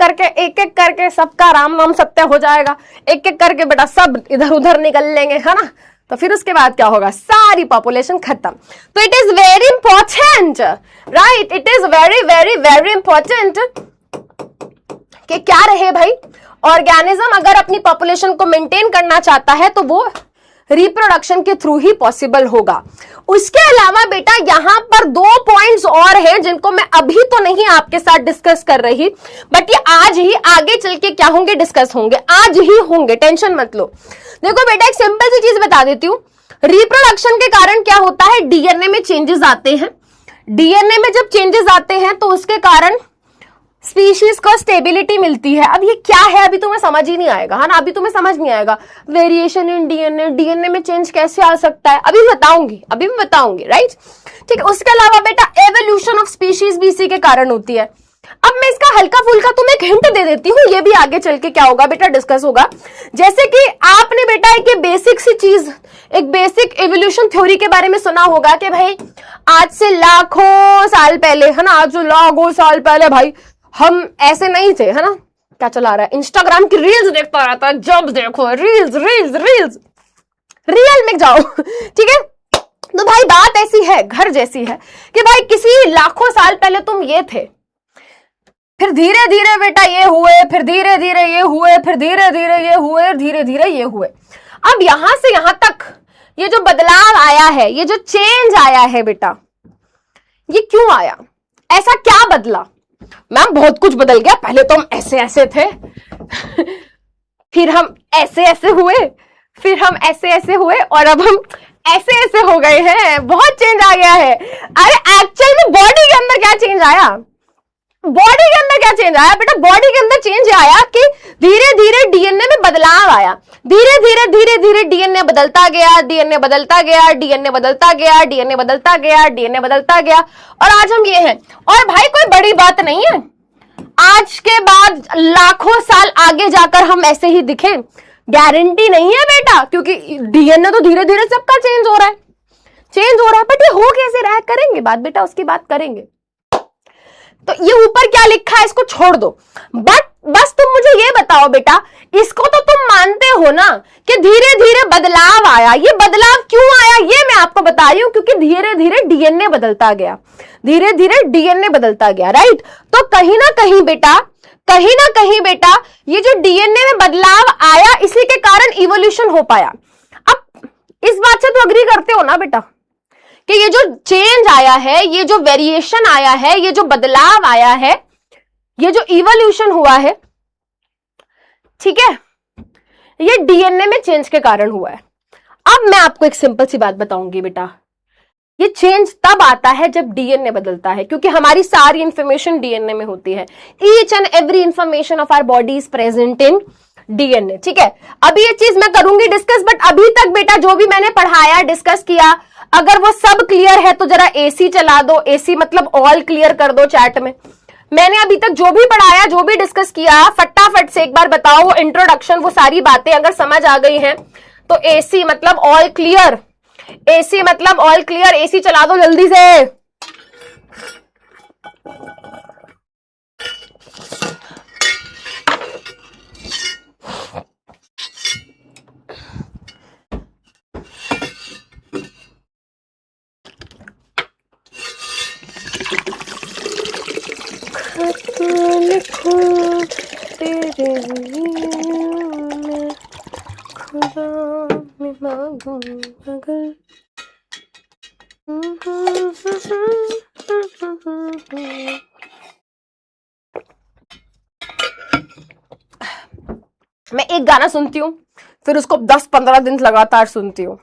करके सबका राम नाम सत्य हो जाएगा, एक एक करके बेटा सब इधर उधर निकल लेंगे, है ना। तो फिर उसके बाद क्या होगा, सारी पॉपुलेशन खत्म। तो it is very important, right, it is very very very important कि क्या रहे भाई, ऑर्गेनिज्म अगर अपनी पॉपुलेशन को मेंटेन करना चाहता है तो वो रिप्रोडक्शन के थ्रू ही पॉसिबल होगा। उसके अलावा बेटा यहां पर 2 पॉइंट्स और हैं जिनको मैं अभी तो नहीं आपके साथ डिस्कस कर रही, बट ये आज ही आगे चल के क्या होंगे, डिस्कस होंगे, आज ही होंगे, टेंशन मत लो। देखो बेटा एक सिंपल सी चीज बता देती हूं, रिप्रोडक्शन के कारण क्या होता है, डीएनए में चेंजेस आते हैं। डीएनए में जब चेंजेस आते हैं तो उसके कारण स्पीशीज को स्टेबिलिटी मिलती है। अब ये क्या है अभी तुम्हें समझ ही नहीं आएगा, है ना, अभी तुम्हें समझ नहीं आएगा, वेरिएशन इन डीएनए, डीएनए में चेंज कैसे आ सकता है, अभी बताऊंगी, राइट, ठीक है। उसके अलावा बेटा एवोल्यूशन ऑफ स्पीशीज भी इसी के कारण होती है। अब मैं इसका हल्का फुल्का तुम्हें एक हिंट दे देती हूं, ये भी आगे चल के क्या होगा बेटा डिस्कस होगा। जैसे कि आपने बेटा एक बेसिक सी चीज, एक बेसिक एवोल्यूशन थ्योरी के बारे में सुना होगा कि भाई आज से लाखों साल पहले, है ना, आज से लाखों साल पहले भाई हम ऐसे नहीं थे, है ना। क्या चला रहा है? इंस्टाग्राम की रील्स देखता रहता है, जब देखो रील्स रील्स रील्स, रियल में जाओ ठीक है। तो भाई बात ऐसी है, घर जैसी है कि भाई किसी लाखों साल पहले तुम ये थे, फिर धीरे धीरे बेटा ये हुए, फिर धीरे धीरे ये हुए, फिर धीरे धीरे ये हुए, धीरे धीरे ये हुए। अब यहां से यहां तक ये जो बदलाव आया है, ये जो चेंज आया है बेटा, ये क्यों आया? ऐसा क्या बदला? मैम बहुत कुछ बदल गया, पहले तो हम ऐसे ऐसे थे फिर हम ऐसे ऐसे हुए, फिर हम ऐसे ऐसे हुए, और अब हम ऐसे ऐसे हो गए हैं। बहुत चेंज आ गया है। अरे एक्चुअल में बॉडी के अंदर क्या चेंज आया? बॉडी के अंदर क्या चेंज आया बेटा? बॉडी के अंदर चेंज आया कि धीरे धीरे डीएनए में बदलाव आया। धीरे धीरे डीएनए बदलता गया, डीएनए बदलता गया, डीएनए बदलता गया, डीएनए बदलता गया, डीएनए बदलता गया, और आज हम ये हैं। और भाई कोई बड़ी बात नहीं है, आज के बाद लाखों साल आगे जाकर हम ऐसे ही दिखें, गारंटी नहीं है बेटा, क्योंकि डीएनए तो धीरे धीरे सबका चेंज हो रहा है, चेंज हो रहा है। बट ये हो कैसे रहा है, करेंगे बात बेटा, उसकी बात करेंगे। तो ये ऊपर क्या लिखा है इसको छोड़ दो, बट बस तुम मुझे ये बताओ बेटा, इसको तो तुम मानते हो ना कि धीरे धीरे बदलाव आया। ये बदलाव क्यों आया ये मैं आपको बता रही हूं, क्योंकि धीरे धीरे डीएनए बदलता गया, धीरे धीरे डीएनए बदलता गया, राइट। तो कहीं ना कहीं बेटा ये जो डीएनए में बदलाव आया, इसी के कारण इवोल्यूशन हो पाया। अब इस बात से तो अग्री करते हो ना बेटा कि ये जो चेंज आया है, ये जो वेरिएशन आया है, ये जो बदलाव आया है, ये जो इवोल्यूशन हुआ है, ठीक है, ये डीएनए में चेंज के कारण हुआ है। अब मैं आपको एक सिंपल सी बात बताऊंगी बेटा, ये चेंज तब आता है जब डीएनए बदलता है, क्योंकि हमारी सारी इंफॉर्मेशन डीएनए में होती है। Each and every information of our body is present in DNA, ठीक है। अभी ये चीज मैं करूंगी डिस्कस, बट अभी तक बेटा जो भी मैंने पढ़ाया, डिस्कस किया, अगर वो सब क्लियर है तो जरा एसी चला दो, एसी मतलब ऑल क्लियर कर दो चैट में। मैंने अभी तक जो भी पढ़ाया, जो भी डिस्कस किया, फटाफट से एक बार बताओ, वो इंट्रोडक्शन, वो सारी बातें अगर समझ आ गई हैं तो एसी मतलब ऑल क्लियर, एसी मतलब ऑल क्लियर, एसी चला दो जल्दी से। लिखो तेरे में खुदा में मांगूं अगर मैं एक गाना सुनती हूँ, फिर उसको 10-15 दिन लगातार सुनती हूँ,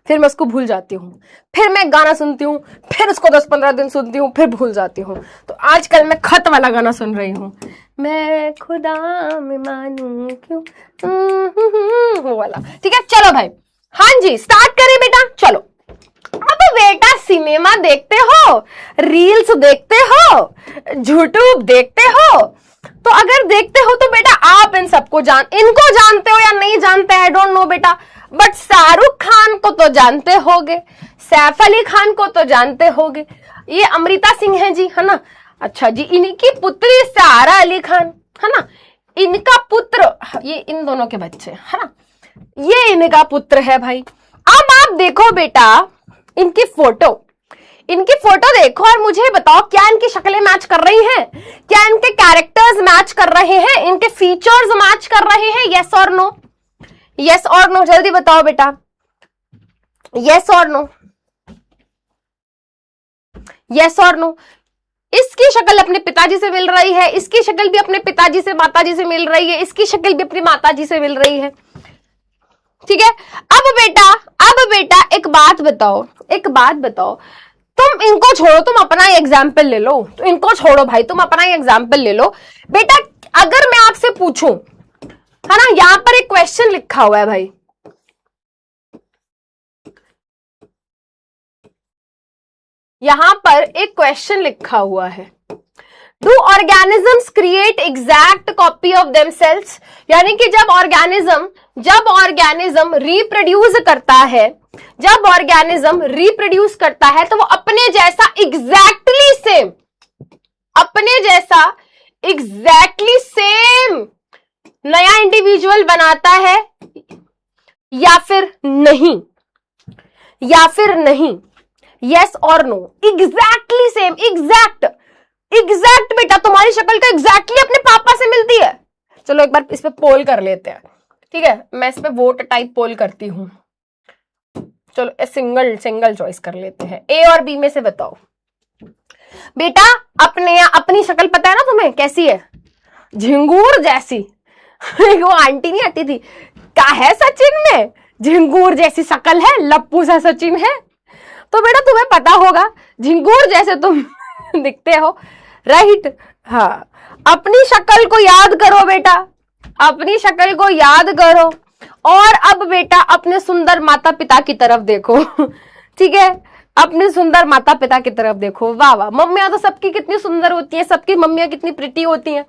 फिर मैं उसको भूल जाती हूँ, फिर मैं गाना सुनती हूँ, फिर उसको 10-15 दिन सुनती हूँ, फिर भूल जाती हूँ। तो आजकल मैं खत वाला गाना सुन रही हूँ, मैं खुदा में मानूं क्यों, वो वाला, ठीक है। चलो भाई, हाँ जी स्टार्ट करें बेटा, चलो। अब बेटा सिनेमा देखते हो, रील्स देखते हो, यूट्यूब देखते हो, तो अगर देखते हो तो बेटा आप इनको जानते हो या नहीं जानते, आई डोंट नो बेटा, बट शाहरुख खान को तो जानते होगे, सैफ अली खान को तो जानते होगे, ये अमृता सिंह है जी, है ना। अच्छा जी, इनकी पुत्री सारा अली खान, है ना, इनका पुत्र, ये इन दोनों के बच्चे, है ना, ये इनका पुत्र है भाई। अब आप देखो बेटा इनकी फोटो देखो और मुझे बताओ क्या इनकी शक्लें मैच कर रही हैं, क्या इनके कैरेक्टर्स मैच कर रहे हैं, इनके फीचर्स मैच कर रहे हैं, यस और नो, यस और नो, जल्दी बताओ बेटा, यस और नो, यस और नो। इसकी शक्ल अपने पिताजी से मिल रही है, इसकी शक्ल भी अपने पिताजी से, माताजी से मिल रही है, इसकी शक्ल भी अपनी माताजी से मिल रही है, ठीक है। अब बेटा एक बात बताओ, तुम इनको छोड़ो, तुम अपना ही एग्जाम्पल ले लो, तो इनको छोड़ो भाई, तुम अपना ही एग्जाम्पल ले लो बेटा। अगर मैं आपसे पूछूं, है ना, यहां पर एक क्वेश्चन लिखा हुआ है भाई, यहां पर एक क्वेश्चन लिखा हुआ है, do organisms create exact copy of themselves, यानी कि जब ऑर्गेनिज्म रिप्रोड्यूस करता है, जब ऑर्गेनिज्म रिप्रोड्यूस करता है तो वो अपने जैसा एग्जैक्टली सेम, अपने जैसा एग्जैक्टली सेम नया इंडिविजुअल बनाता है या फिर नहीं, या फिर नहीं, यस और नो, एग्जैक्टली सेम, एग्जैक्ट बेटा तुम्हारी शक्ल का एग्जैक्टली अपने पापा से मिलती है। चलो एक बार इस पे पोल कर लेते हैं, ठीक है, मैं इस पे वोट टाइप पोल करती हूं। चलो सिंगल चॉइस कर लेते हैं, ए और बी में से बताओ बेटा, अपनी शक्ल पता है ना तुम्हें कैसी है? झिंगूर जैसी। वो आंटी नहीं आती थी, क्या है सचिन में झिंगूर जैसी शक्ल है, लप्पू सा सचिन है। तो बेटा तुम्हें पता होगा झिंगूर जैसे तुम दिखते हो, राइट? हाँ, अपनी शक्ल को याद करो बेटा, अपनी शक्ल को याद करो और अब बेटा अपने सुंदर माता पिता की तरफ देखो। ठीक है, अपने सुंदर माता पिता की तरफ देखो। वाह वाह, मम्मियां तो सबकी कितनी सुंदर होती हैं, सबकी मम्मियां कितनी प्रिटी होती हैं।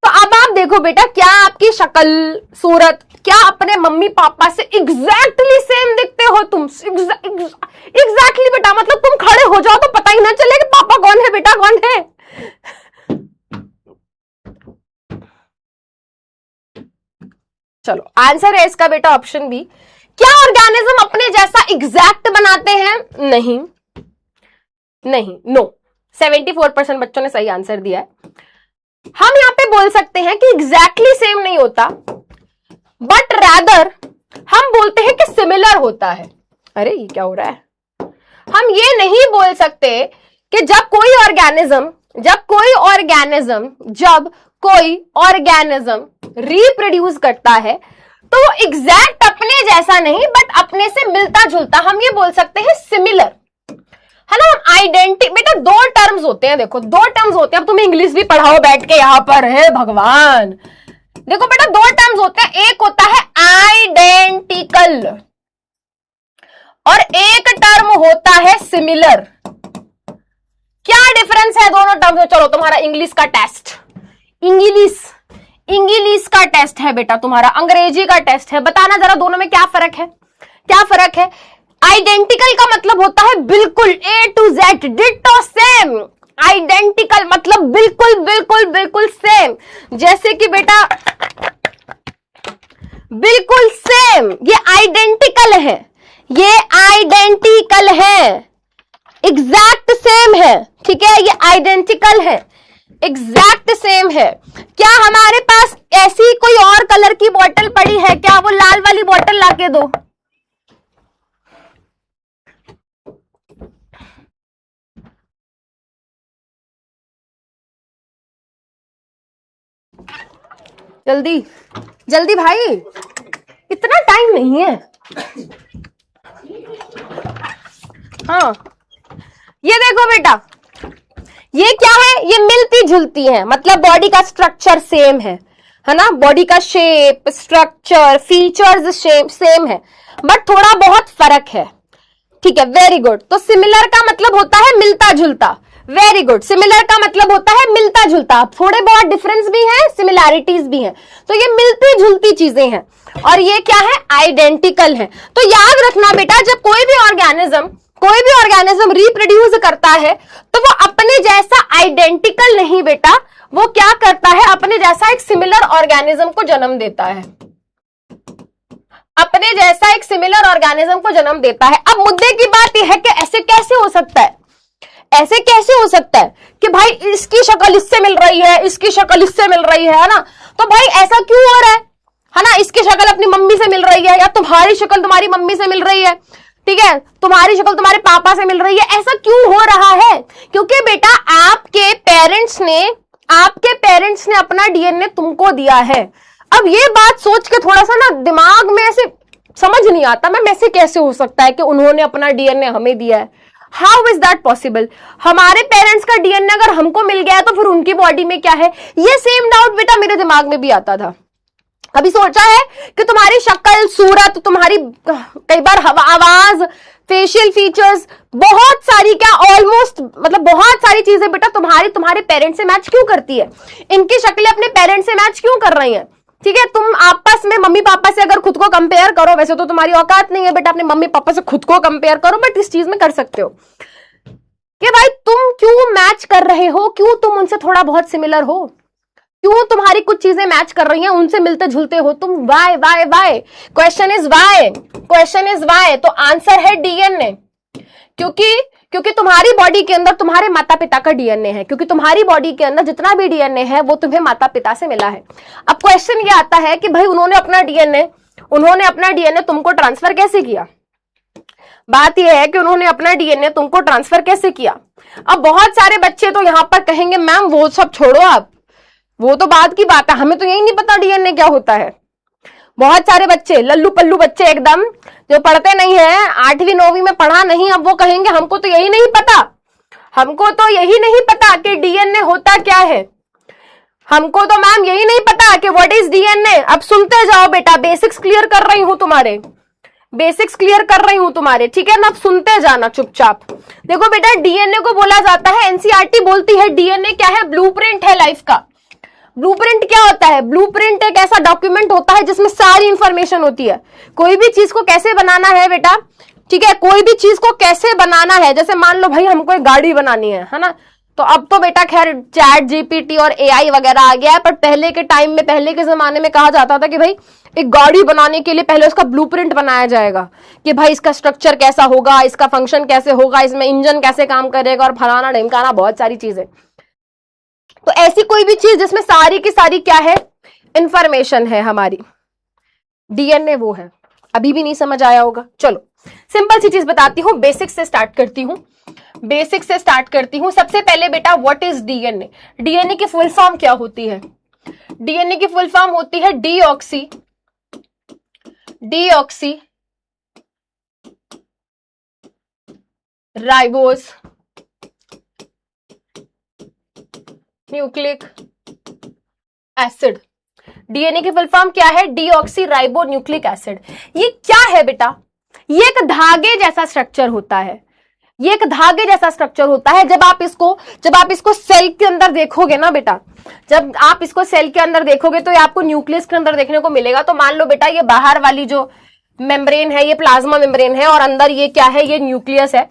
तो अब आप देखो बेटा, क्या आपकी शक्ल सूरत क्या अपने मम्मी पापा से एग्जैक्टली सेम दिखते हो तुम? एग्जैक्टली बेटा, मतलब तुम खड़े हो जाओ तो पता ही ना चले कि पापा कौन है बेटा कौन है। चलो आंसर है इसका बेटा ऑप्शन बी। क्या ऑर्गेनिज्म अपने जैसा एग्जैक्ट बनाते हैं? नहीं, नो। 74% बच्चों ने सही आंसर दिया है। हम यहां पे बोल सकते हैं कि एग्जैक्टली सेम नहीं होता, बट रैदर हम बोलते हैं कि सिमिलर होता है। अरे ये क्या हो रहा है? हम ये नहीं बोल सकते कि जब कोई ऑर्गेनिज्म रिप्रोड्यूस करता है तो वो एग्जैक्ट अपने जैसा नहीं बट अपने से मिलता जुलता, हम ये बोल सकते हैं सिमिलर, है ना? बेटा दो टर्म्स होते हैं, देखो दो टर्म्स होते हैं। अब तुम्हें इंग्लिश भी पढ़ाओ बैठ के यहां पर, है भगवान। देखो बेटा दो टर्म्स होते हैं, एक होता है आइडेंटिकल और एक टर्म होता है सिमिलर। क्या डिफरेंस है दोनों टर्म्स में? चलो तुम्हारा इंग्लिश का टेस्ट, इंग्लिश का टेस्ट है बेटा, तुम्हारा अंग्रेजी का टेस्ट है, बताना जरा दोनों में क्या फर्क है, क्या फर्क है? आइडेंटिकल का मतलब होता है बिल्कुल A to Z ditto same, identical मतलब बिल्कुल बिल्कुल बिल्कुल सेम, जैसे कि बेटा बिल्कुल सेम, ये आइडेंटिकल है, ये आइडेंटिकल है, एग्जैक्ट सेम है, ठीक है, ये आइडेंटिकल है, एग्जैक्ट सेम है। क्या हमारे पास ऐसी कोई और कलर की बोतल पड़ी है क्या? वो लाल वाली बोतल लाके दो। जल्दी जल्दी भाई, इतना टाइम नहीं है। हाँ, ये देखो बेटा, ये क्या है? ये मिलती जुलती है, मतलब बॉडी का स्ट्रक्चर सेम है ना? बॉडी का शेप, स्ट्रक्चर, फीचर्स सेम है, बट थोड़ा बहुत फर्क है। ठीक है, वेरी गुड। तो सिमिलर का मतलब होता है मिलता जुलता। वेरी गुड, सिमिलर का मतलब होता है मिलता जुलता। थोड़े बहुत डिफरेंस भी हैं, सिमिलैरिटीज भी हैं, तो ये मिलती जुलती चीजें हैं। और ये क्या है? आइडेंटिकल है। तो याद रखना बेटा, जब कोई भी ऑर्गेनिज्म रिप्रोड्यूस करता है तो वो अपने जैसा आइडेंटिकल नहीं बेटा, वो क्या करता है? अपने जैसा एक सिमिलर ऑर्गेनिज्म को जन्म देता है, अपने जैसा एक सिमिलर ऑर्गेनिज्म को जन्म देता है। अब मुद्दे की बात यह है कि ऐसे कैसे हो सकता है? ऐसे कैसे हो सकता है कि भाई इसकी शक्ल इससे मिल रही है, इसकी शक्ल इससे मिल रही है ना? तो भाई ऐसा क्यों हो रहा है ना? इसकी शक्ल अपनी मम्मी से मिल रही है, या तुम्हारी शक्ल तुम्हारी मम्मी से मिल रही है, ठीक है, तुम्हारी शक्ल तुम्हारे पापा से मिल रही है, ऐसा क्यों हो रहा है? क्योंकि बेटा आपके पेरेंट्स ने अपना डीएनए तुमको दिया है। अब ये बात सोच के थोड़ा सा ना दिमाग में ऐसे समझ नहीं आता, मैम ऐसे कैसे हो सकता है कि उन्होंने अपना डीएनए हमें दिया है? How is that possible? हमारे पेरेंट्स का डीएनए अगर हमको मिल गया है तो फिर उनकी बॉडी में क्या है? ये सेम डाउट बेटा मेरे दिमाग में भी आता था। कभी सोचा है कि तुम्हारी शक्ल, सूरत, तुम्हारी कई बार आवाज, फेशियल फीचर्स, बहुत सारी, क्या ऑलमोस्ट मतलब बहुत सारी चीजें बेटा तुम्हारे पेरेंट्स से मैच क्यों करती है? इनकी शक्लें अपने पेरेंट्स से मैच क्यों कर रही हैं? ठीक है, तुम आपस में मम्मी पापा से अगर खुद को कंपेयर करो, वैसे तो तुम्हारी औकात नहीं है बेटा अपने मम्मी पापा से खुद को कंपेयर करो, बट इस चीज में कर सकते हो कि भाई तुम क्यों मैच कर रहे हो, क्यों तुम उनसे थोड़ा बहुत सिमिलर हो, क्यों तुम्हारी कुछ चीजें मैच कर रही हैं, उनसे मिलते जुलते हो तुम? Why why why, question is why, question is why. तो आंसर है डीएनए, क्योंकि तुम्हारी बॉडी के अंदर तुम्हारे माता पिता का डीएनए है, क्योंकि तुम्हारी बॉडी के अंदर जितना भी डीएनए है वो तुम्हें माता पिता से मिला है। अब क्वेश्चन ये आता है कि भाई उन्होंने अपना डीएनए तुमको ट्रांसफर कैसे किया? बात यह है कि उन्होंने अपना डीएनए तुमको ट्रांसफर कैसे किया? अब बहुत सारे बच्चे तो यहां पर कहेंगे मैम वो सब छोड़ो, आप वो तो बात की बात है, हमें तो यही नहीं पता डीएनए क्या होता है। बहुत सारे बच्चे, लल्लू पल्लू बच्चे एकदम, जो पढ़ते नहीं है, 8वीं 9वीं में पढ़ा नहीं, अब वो कहेंगे हमको तो यही नहीं पता, हमको तो यही नहीं पता कि डीएनए होता क्या है, हमको तो मैम यही नहीं पता कि व्हाट इज डीएनए। अब सुनते जाओ बेटा, बेसिक्स क्लियर कर रही हूं तुम्हारे, बेसिक्स क्लियर कर रही हूं तुम्हारे, ठीक है ना? अब सुनते जाना चुपचाप। देखो बेटा, डीएनए को बोला जाता है, एनसीईआरटी बोलती है डीएनए क्या है? ब्लूप्रिंट है लाइफ का। ब्लूप्रिंट क्या होता है? ब्लूप्रिंट एक ऐसा डॉक्यूमेंट होता है जिसमें सारी इंफॉर्मेशन होती है। कोई भी चीज को कैसे बनाना है बेटा, ठीक है, कोई भी चीज को कैसे बनाना है, जैसे मान लो भाई हमको एक गाड़ी बनानी है ना, तो अब तो बेटा खैर चैट जीपीटी और एआई वगैरह आ गया है, पर पहले के टाइम में, पहले के जमाने में कहा जाता था कि भाई एक गाड़ी बनाने के लिए पहले उसका ब्लूप्रिंट बनाया जाएगा कि भाई इसका स्ट्रक्चर कैसा होगा, इसका फंक्शन कैसे होगा, इसमें इंजन कैसे काम करेगा और फलाना ढिमकाना, बहुत सारी चीजें। तो ऐसी कोई भी चीज जिसमें सारी की सारी क्या है? इंफॉर्मेशन है हमारी, डीएनए वो है। अभी भी नहीं समझ आया होगा? चलो सिंपल सी चीज बताती हूं, बेसिक से स्टार्ट करती हूं। सबसे पहले बेटा व्हाट इज डीएनए? डीएनए की फुल फॉर्म क्या होती है? डीएनए की फुल फॉर्म होती है deoxy ribose nucleic acid. DNA की फुल फॉर्म क्या है? Deoxy ribo nucleic acid. ये क्या है बेटा? ये एक धागे जैसा स्ट्रक्चर होता है, ये एक धागे जैसा स्ट्रक्चर होता है। जब आप इसको सेल के अंदर देखोगे ना बेटा, जब आप इसको सेल के अंदर देखोगे तो ये आपको न्यूक्लियस के अंदर देखने को मिलेगा। तो मान लो बेटा ये बाहर वाली जो मेम्ब्रेन है ये प्लाज्मा मेम्ब्रेन है और अंदर ये क्या है? ये न्यूक्लियस है।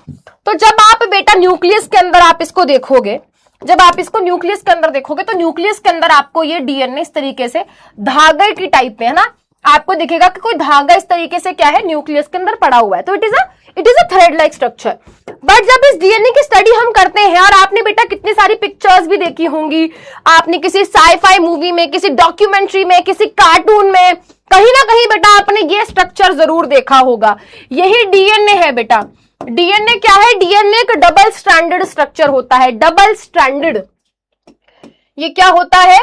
तो जब आप बेटा न्यूक्लियस के अंदर आप इसको देखोगे, जब आप इसको न्यूक्लियस के अंदर देखोगे तो न्यूक्लियस के अंदर आपको ये डीएनए इस तरीके से धागे की टाइप में, है ना, आपको दिखेगा कि कोई धागा इस तरीके से क्या है? न्यूक्लियस के अंदर पड़ा हुआ है। तो it is a thread like structure. But जब इस डीएनए की स्टडी हम करते हैं, और आपने बेटा कितनी सारी पिक्चर्स भी देखी होंगी, आपने किसी साईफाई मूवी में, किसी डॉक्यूमेंट्री में, किसी कार्टून में, कहीं ना कहीं बेटा आपने ये स्ट्रक्चर जरूर देखा होगा। यही डीएनए है बेटा। डीएनए क्या है? डीएनए का डबल स्ट्रैंडेड स्ट्रक्चर होता है, डबल स्ट्रैंडेड। ये क्या होता है?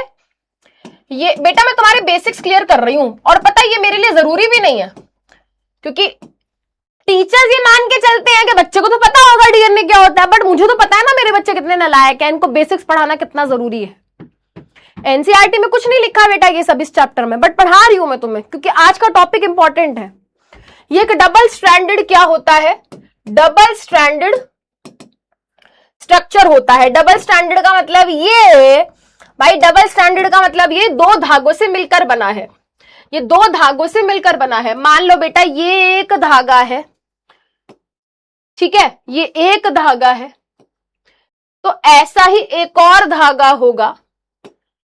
ये बेटा मैं तुम्हारे बेसिक्स क्लियर कर रही हूं, और पता है ये मेरे लिए जरूरी भी नहीं है, क्योंकि टीचर्स ये मान के चलते हैं कि बच्चे को तो पता होगा डीएनए क्या होता है, बट मुझे तो पता है ना मेरे बच्चे कितने नालायक हैं, इनको बेसिक्स पढ़ाना कितना जरूरी है। एनसीईआरटी में कुछ नहीं लिखा बेटा ये सब इस चैप्टर में, बट पढ़ा रही हूं मैं तुम्हें, क्योंकि आज का टॉपिक इंपॉर्टेंट है। ये एक डबल स्ट्रैंडेड क्या होता है? डबल स्ट्रैंडेड स्ट्रक्चर होता है। डबल स्ट्रैंडेड का मतलब ये भाई, डबल स्ट्रैंडेड का मतलब ये दो धागों से मिलकर बना है, ये दो धागों से मिलकर बना है। मान लो बेटा ये एक धागा है, ठीक है, ये एक धागा है, तो ऐसा ही एक और धागा होगा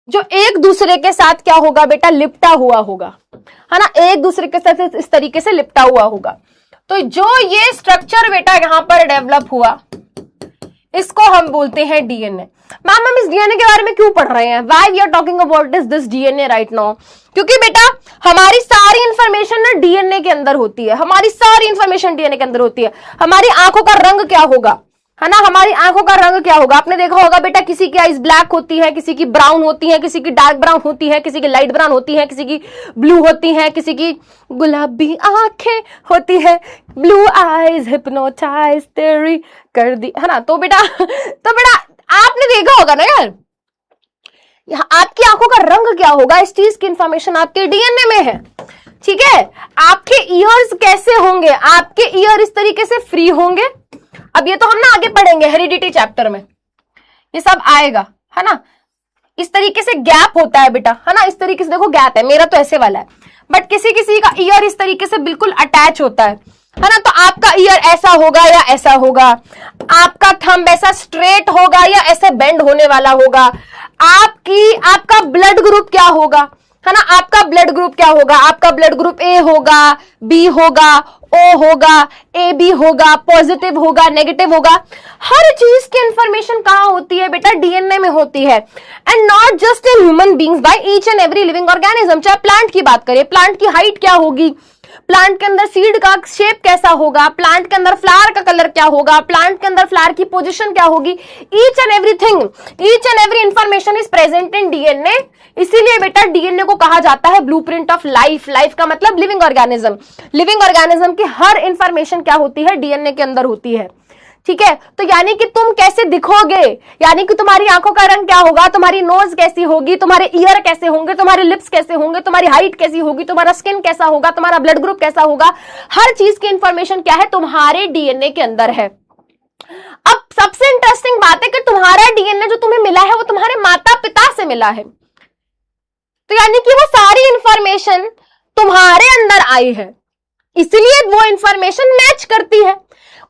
जो एक दूसरे के साथ क्या होगा बेटा? लिपटा हुआ होगा, है ना, एक दूसरे के साथ इस तरीके से लिपटा हुआ होगा। तो जो ये स्ट्रक्चर बेटा यहां पर डेवलप हुआ, इसको हम बोलते हैं डीएनए। मैम हम इस डीएनए के बारे में क्यों पढ़ रहे हैं? Why we are talking about this DNA right now? क्योंकि बेटा हमारी सारी इंफॉर्मेशन ना डीएनए के अंदर होती है, हमारी सारी इंफॉर्मेशन डीएनए के अंदर होती है। हमारी आंखों का रंग क्या होगा, है ना, हमारी आंखों का रंग क्या होगा? आपने देखा होगा बेटा किसी की आईज ब्लैक होती है, किसी की ब्राउन होती है, किसी की डार्क ब्राउन होती है, किसी की लाइट ब्राउन होती है, किसी की ब्लू होती है, किसी की गुलाबी आंखें होती है, ब्लू आईज हिप्नोटाइज तेरी कर दी, है ना। तो बेटा आपने देखा होगा ना यार, यहाँ आपकी आंखों का रंग क्या होगा, इस चीज की इंफॉर्मेशन आपके डीएनए में है। ठीक है, आपके ईयर्स कैसे होंगे, आपके ईयर इस तरीके से फ्री होंगे। अब ये तो हम ना आगे पढ़ेंगे हेरिडिटी चैप्टर में, ये सब आएगा, है ना। इस तरीके से गैप होता है बेटा, है ना, इस तरीके से देखो गैप है, मेरा तो ऐसे वाला है, बट किसी किसी का ईयर इस तरीके से बिल्कुल अटैच होता है ना। तो आपका ईयर ऐसा होगा या ऐसा होगा, आपका थंब ऐसा स्ट्रेट होगा या ऐसे बेंड होने वाला होगा, आपका ब्लड ग्रुप क्या होगा, है ना, आपका ब्लड ग्रुप क्या होगा, आपका ब्लड ग्रुप ए होगा, बी होगा, ओ होगा, ए बी होगा, पॉजिटिव होगा, नेगेटिव होगा। हर चीज की इंफॉर्मेशन कहां होती है बेटा, डीएनए में होती है। And not just in human beings, by each and every living organism. चाहे प्लांट की बात करें, प्लांट की हाइट क्या होगी, प्लांट के अंदर सीड का शेप कैसा होगा, प्लांट के अंदर फ्लावर का कलर क्या होगा, प्लांट के अंदर फ्लावर की पोजीशन क्या होगी, each and everything, each and every information is present in DNA. इसीलिए बेटा डीएनए को कहा जाता है ब्लूप्रिंट ऑफ लाइफ। लाइफ का मतलब लिविंग ऑर्गेनिज्म। लिविंग ऑर्गेनिज्म की हर इंफॉर्मेशन क्या होती है, डीएनए के अंदर होती है। ठीक है, तो यानी कि तुम कैसे दिखोगे, यानी कि तुम्हारी आंखों का रंग क्या होगा, तुम्हारी नोज कैसी होगी, तुम्हारे ईयर कैसे होंगे, तुम्हारे लिप्स कैसे होंगे, तुम्हारी हाइट कैसी होगी, तुम्हारा स्किन कैसा होगा, तुम्हारा ब्लड ग्रुप कैसा होगा, हर चीज की इंफॉर्मेशन क्या है, तुम्हारे डीएनए के अंदर है। अब सबसे इंटरेस्टिंग बात है कि तुम्हारा डीएनए जो तुम्हें मिला है वो तुम्हारे माता पिता से मिला है, तो यानी कि वो सारी इंफॉर्मेशन तुम्हारे अंदर आई है, इसलिए वो इंफॉर्मेशन मैच करती है।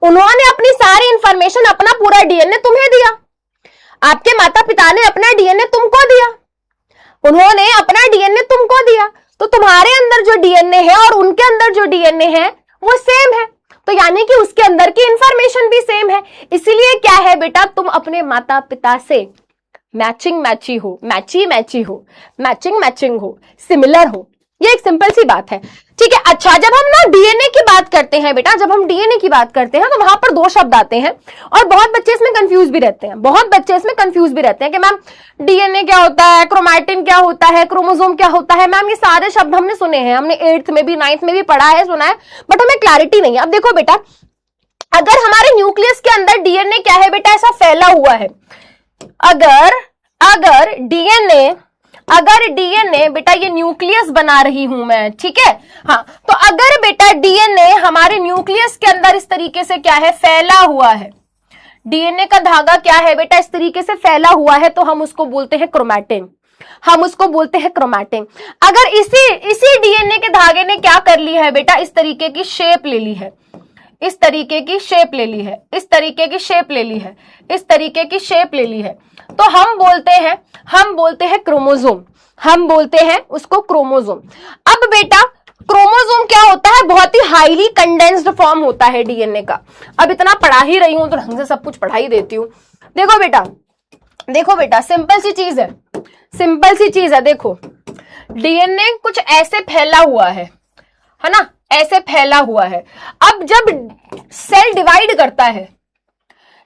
उन्होंने अपनी सारी इंफॉर्मेशन, अपना पूरा डीएनए तुम्हें दिया, आपके माता पिता ने अपना डीएनए तुमको दिया, उन्होंने अपना डीएनए तुमको दिया, तो तुम्हारे अंदर जो डीएनए है और उनके अंदर जो डीएनए है वो सेम है, तो यानी कि उसके अंदर की इंफॉर्मेशन भी सेम है। इसीलिए क्या है बेटा, तुम अपने माता पिता से मैचिंग मैची हो, मैची मैची हो, मैचिंग मैचिंग हो, सिमिलर हो। ये एक सिंपल सी बात है। ठीक है, अच्छा जब हम ना डीएनए की बात करते हैं बेटा, जब हम डीएनए की बात करते हैं तो वहां पर दो शब्द आते हैं और बहुत बच्चे इसमें कंफ्यूज भी रहते हैं, बहुत बच्चे इसमें कंफ्यूज भी रहते हैं कि मैम डीएनए क्या होता है, क्रोमैटिन क्या होता है, क्रोमोसोम क्या होता है। मैम ये सारे शब्द हमने सुने हैं, हमने 8th में भी 9th में भी पढ़ा है, सुना है, बट हमें क्लैरिटी नहीं है। अब देखो बेटा, अगर हमारे न्यूक्लियस के अंदर डीएनए क्या है बेटा, ऐसा फैला हुआ है, अगर डीएनए बेटा, ये न्यूक्लियस बना रही हूं मैं, ठीक है, हाँ, तो अगर बेटा डीएनए हमारे न्यूक्लियस के अंदर इस तरीके से क्या है, फैला हुआ है, डीएनए का धागा क्या है बेटा, इस तरीके से फैला हुआ है, तो हम उसको बोलते हैं क्रोमैटिन, हम उसको बोलते हैं क्रोमैटिन। अगर इसी डीएनए के धागे ने क्या कर ली है बेटा, इस तरीके की शेप ले ली है, इस तरीके की शेप ले ली है, इस तरीके की शेप ले ली है, इस तरीके की शेप ले ली है, तो हम बोलते हैं क्रोमोसोम, हम बोलते हैं उसको क्रोमोसोम। अब बेटा क्रोमोसोम क्या होता है, बहुत ही हाईली कंडेंस्ड फॉर्म होता है डीएनए का। अब इतना पढ़ा ही रही हूं तो ढंग से सब कुछ पढ़ा ही देती हूं। देखो बेटा सिंपल सी चीज है, देखो डीएनए कुछ ऐसे फैला हुआ है ना, ऐसे फैला हुआ है। अब जब सेल डिवाइड करता है,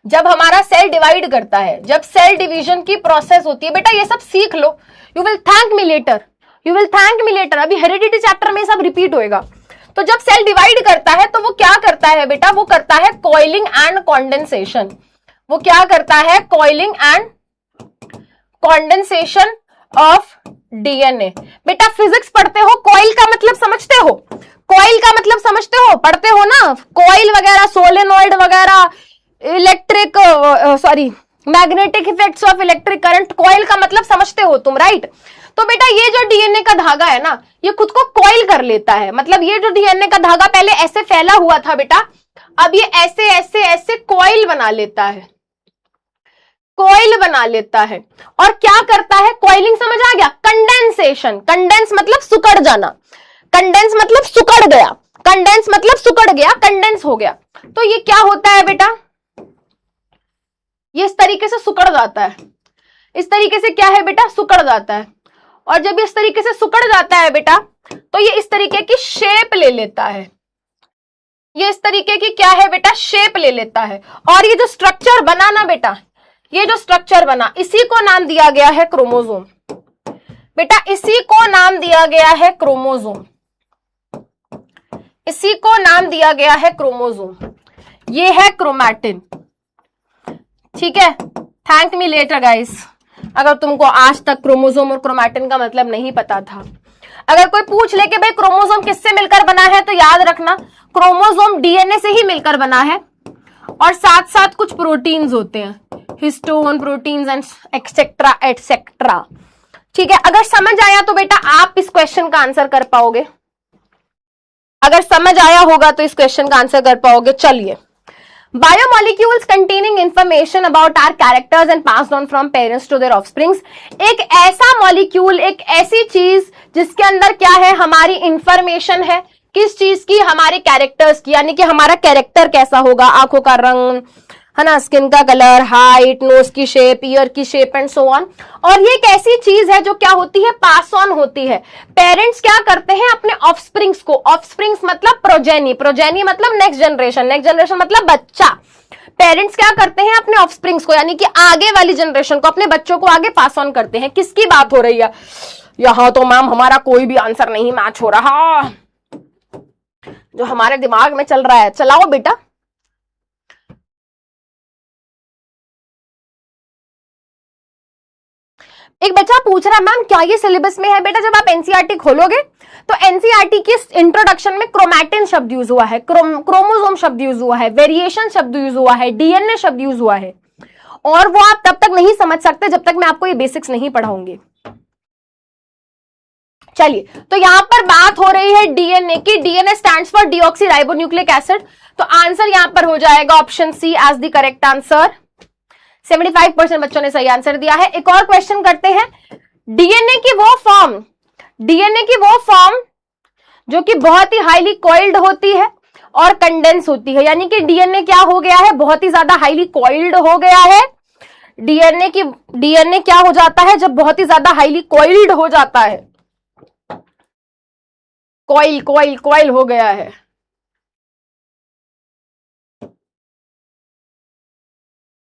जब हमारा सेल डिवाइड करता है, जब सेल डिवीजन की प्रोसेस होती है, बेटा ये सब सीख लो, you will thank me later, अभी हेरिडिटी चैप्टर में सब रिपीट होएगा। तो जब सेल डिवाइड करता है तो वो क्या करता है बेटा, वो करता है कॉइलिंग एंड कॉन्डेंसेशन। वो क्या करता है, coiling and condensation of DNA. बेटा फिजिक्स पढ़ते हो, कॉइल का मतलब समझते हो, कॉइल का मतलब समझते हो, पढ़ते हो ना, कॉइल वगैरह, सोलेनॉइड वगैरह, magnetic effects of electric current, coil का मतलब समझते हो तुम, राइट। तो बेटा ये जो डीएनए का धागा है ना, ये खुद को कॉइल कर लेता है, मतलब ये जो डीएनए का धागा पहले ऐसे फैला हुआ था बेटा, अब ये ऐसे ऐसे ऐसे कॉइल बना लेता है, कॉइल बना लेता है। और क्या करता है, कॉइलिंग समझ आ गया, कंडेंसेशन, कंडेंस मतलब सुकड़ जाना, कंडेंस मतलब सुकड़ गया, कंडेंस मतलब सुकड़ गया, कंडेंस हो गया। तो ये क्या होता है बेटा, ये इस तरीके से सुकड़ जाता है, इस तरीके से क्या है बेटा, सुकड़ जाता है। और जब इस तरीके से सुकड़ जाता है बेटा, तो ये इस तरीके की शेप ले लेता है, ये इस तरीके की क्या है बेटा, शेप ले लेता है। और ये जो स्ट्रक्चर बना ना बेटा, ये जो स्ट्रक्चर बना, इसी को नाम दिया गया है क्रोमोसोम। बेटा इसी को नाम दिया गया है क्रोमोसोम, इसी को नाम दिया गया है क्रोमोसोम। ये है क्रोमैटिन, ठीक है। थैंक मी लेटर गाइस, अगर तुमको आज तक क्रोमोसोम और क्रोमैटिन का मतलब नहीं पता था। अगर कोई पूछ ले कि भाई क्रोमोसोम किससे मिलकर बना है, तो याद रखना क्रोमोसोम डीएनए से ही मिलकर बना है, और साथ साथ कुछ प्रोटीन्स होते हैं, histone proteins and etcetera etcetera. ठीक है, अगर समझ आया तो बेटा आप इस क्वेश्चन का आंसर कर पाओगे, अगर समझ आया होगा तो इस क्वेश्चन का आंसर कर पाओगे। चलिए, biomolecules containing information about our characters and passed on from parents to their offsprings. एक ऐसा मॉलिक्यूल, एक ऐसी चीज जिसके अंदर क्या है, हमारी इंफॉर्मेशन है, किस चीज की, हमारे कैरेक्टर्स की, यानी कि हमारा कैरेक्टर कैसा होगा, आंखों का रंग है ना, स्किन का कलर, हाइट, नोज की शेप, ईयर की शेप एंड सो ऑन। और ये एक ऐसी चीज है जो क्या होती है, पास ऑन होती है। पेरेंट्स क्या करते हैं अपने ऑफस्प्रिंग्स को, ऑफस्प्रिंग्स मतलब प्रोजेनी, प्रोजेनी मतलब नेक्स्ट जनरेशन, नेक्स्ट जनरेशन मतलब बच्चा। पेरेंट्स क्या करते हैं अपने ऑफस्प्रिंग्स को, यानी कि आगे वाली जनरेशन को, अपने बच्चों को आगे पास ऑन करते हैं। किसकी बात हो रही है यहां? तो मैम हमारा कोई भी आंसर नहीं मैच हो रहा, जो हमारे दिमाग में चल रहा है चलाओ बेटा। एक बच्चा पूछ रहा है मैम क्या ये सिलेबस में है? बेटा जब आप एनसीईआरटी खोलोगे तो एनसीईआरटी की इंट्रोडक्शन में क्रोमैटिन शब्द यूज हुआ है, क्रोमोसोम शब्द यूज हुआ है, वेरिएशन शब्द यूज हुआ है, डीएनए शब्द यूज हुआ है, और वो आप तब तक नहीं समझ सकते जब तक मैं आपको ये बेसिक्स नहीं पढ़ाऊंगी। चलिए, तो यहां पर बात हो रही है डीएनए की। DNA stands for deoxyribonucleic acid, तो आंसर यहां पर हो जाएगा option C as the correct answer. 75% बच्चों ने सही आंसर दिया है। एक और क्वेश्चन करते हैं। डीएनए की वो फॉर्म, डीएनए की वो फॉर्म जो कि बहुत ही हाईली कॉइल्ड होती है और कंडेंस होती है, यानी कि डीएनए क्या हो गया है, बहुत ही ज्यादा हाईली कॉइल्ड हो गया है। डीएनए क्या हो जाता है जब बहुत ही ज्यादा हाईली कॉइल्ड हो जाता है, कॉइल हो गया है।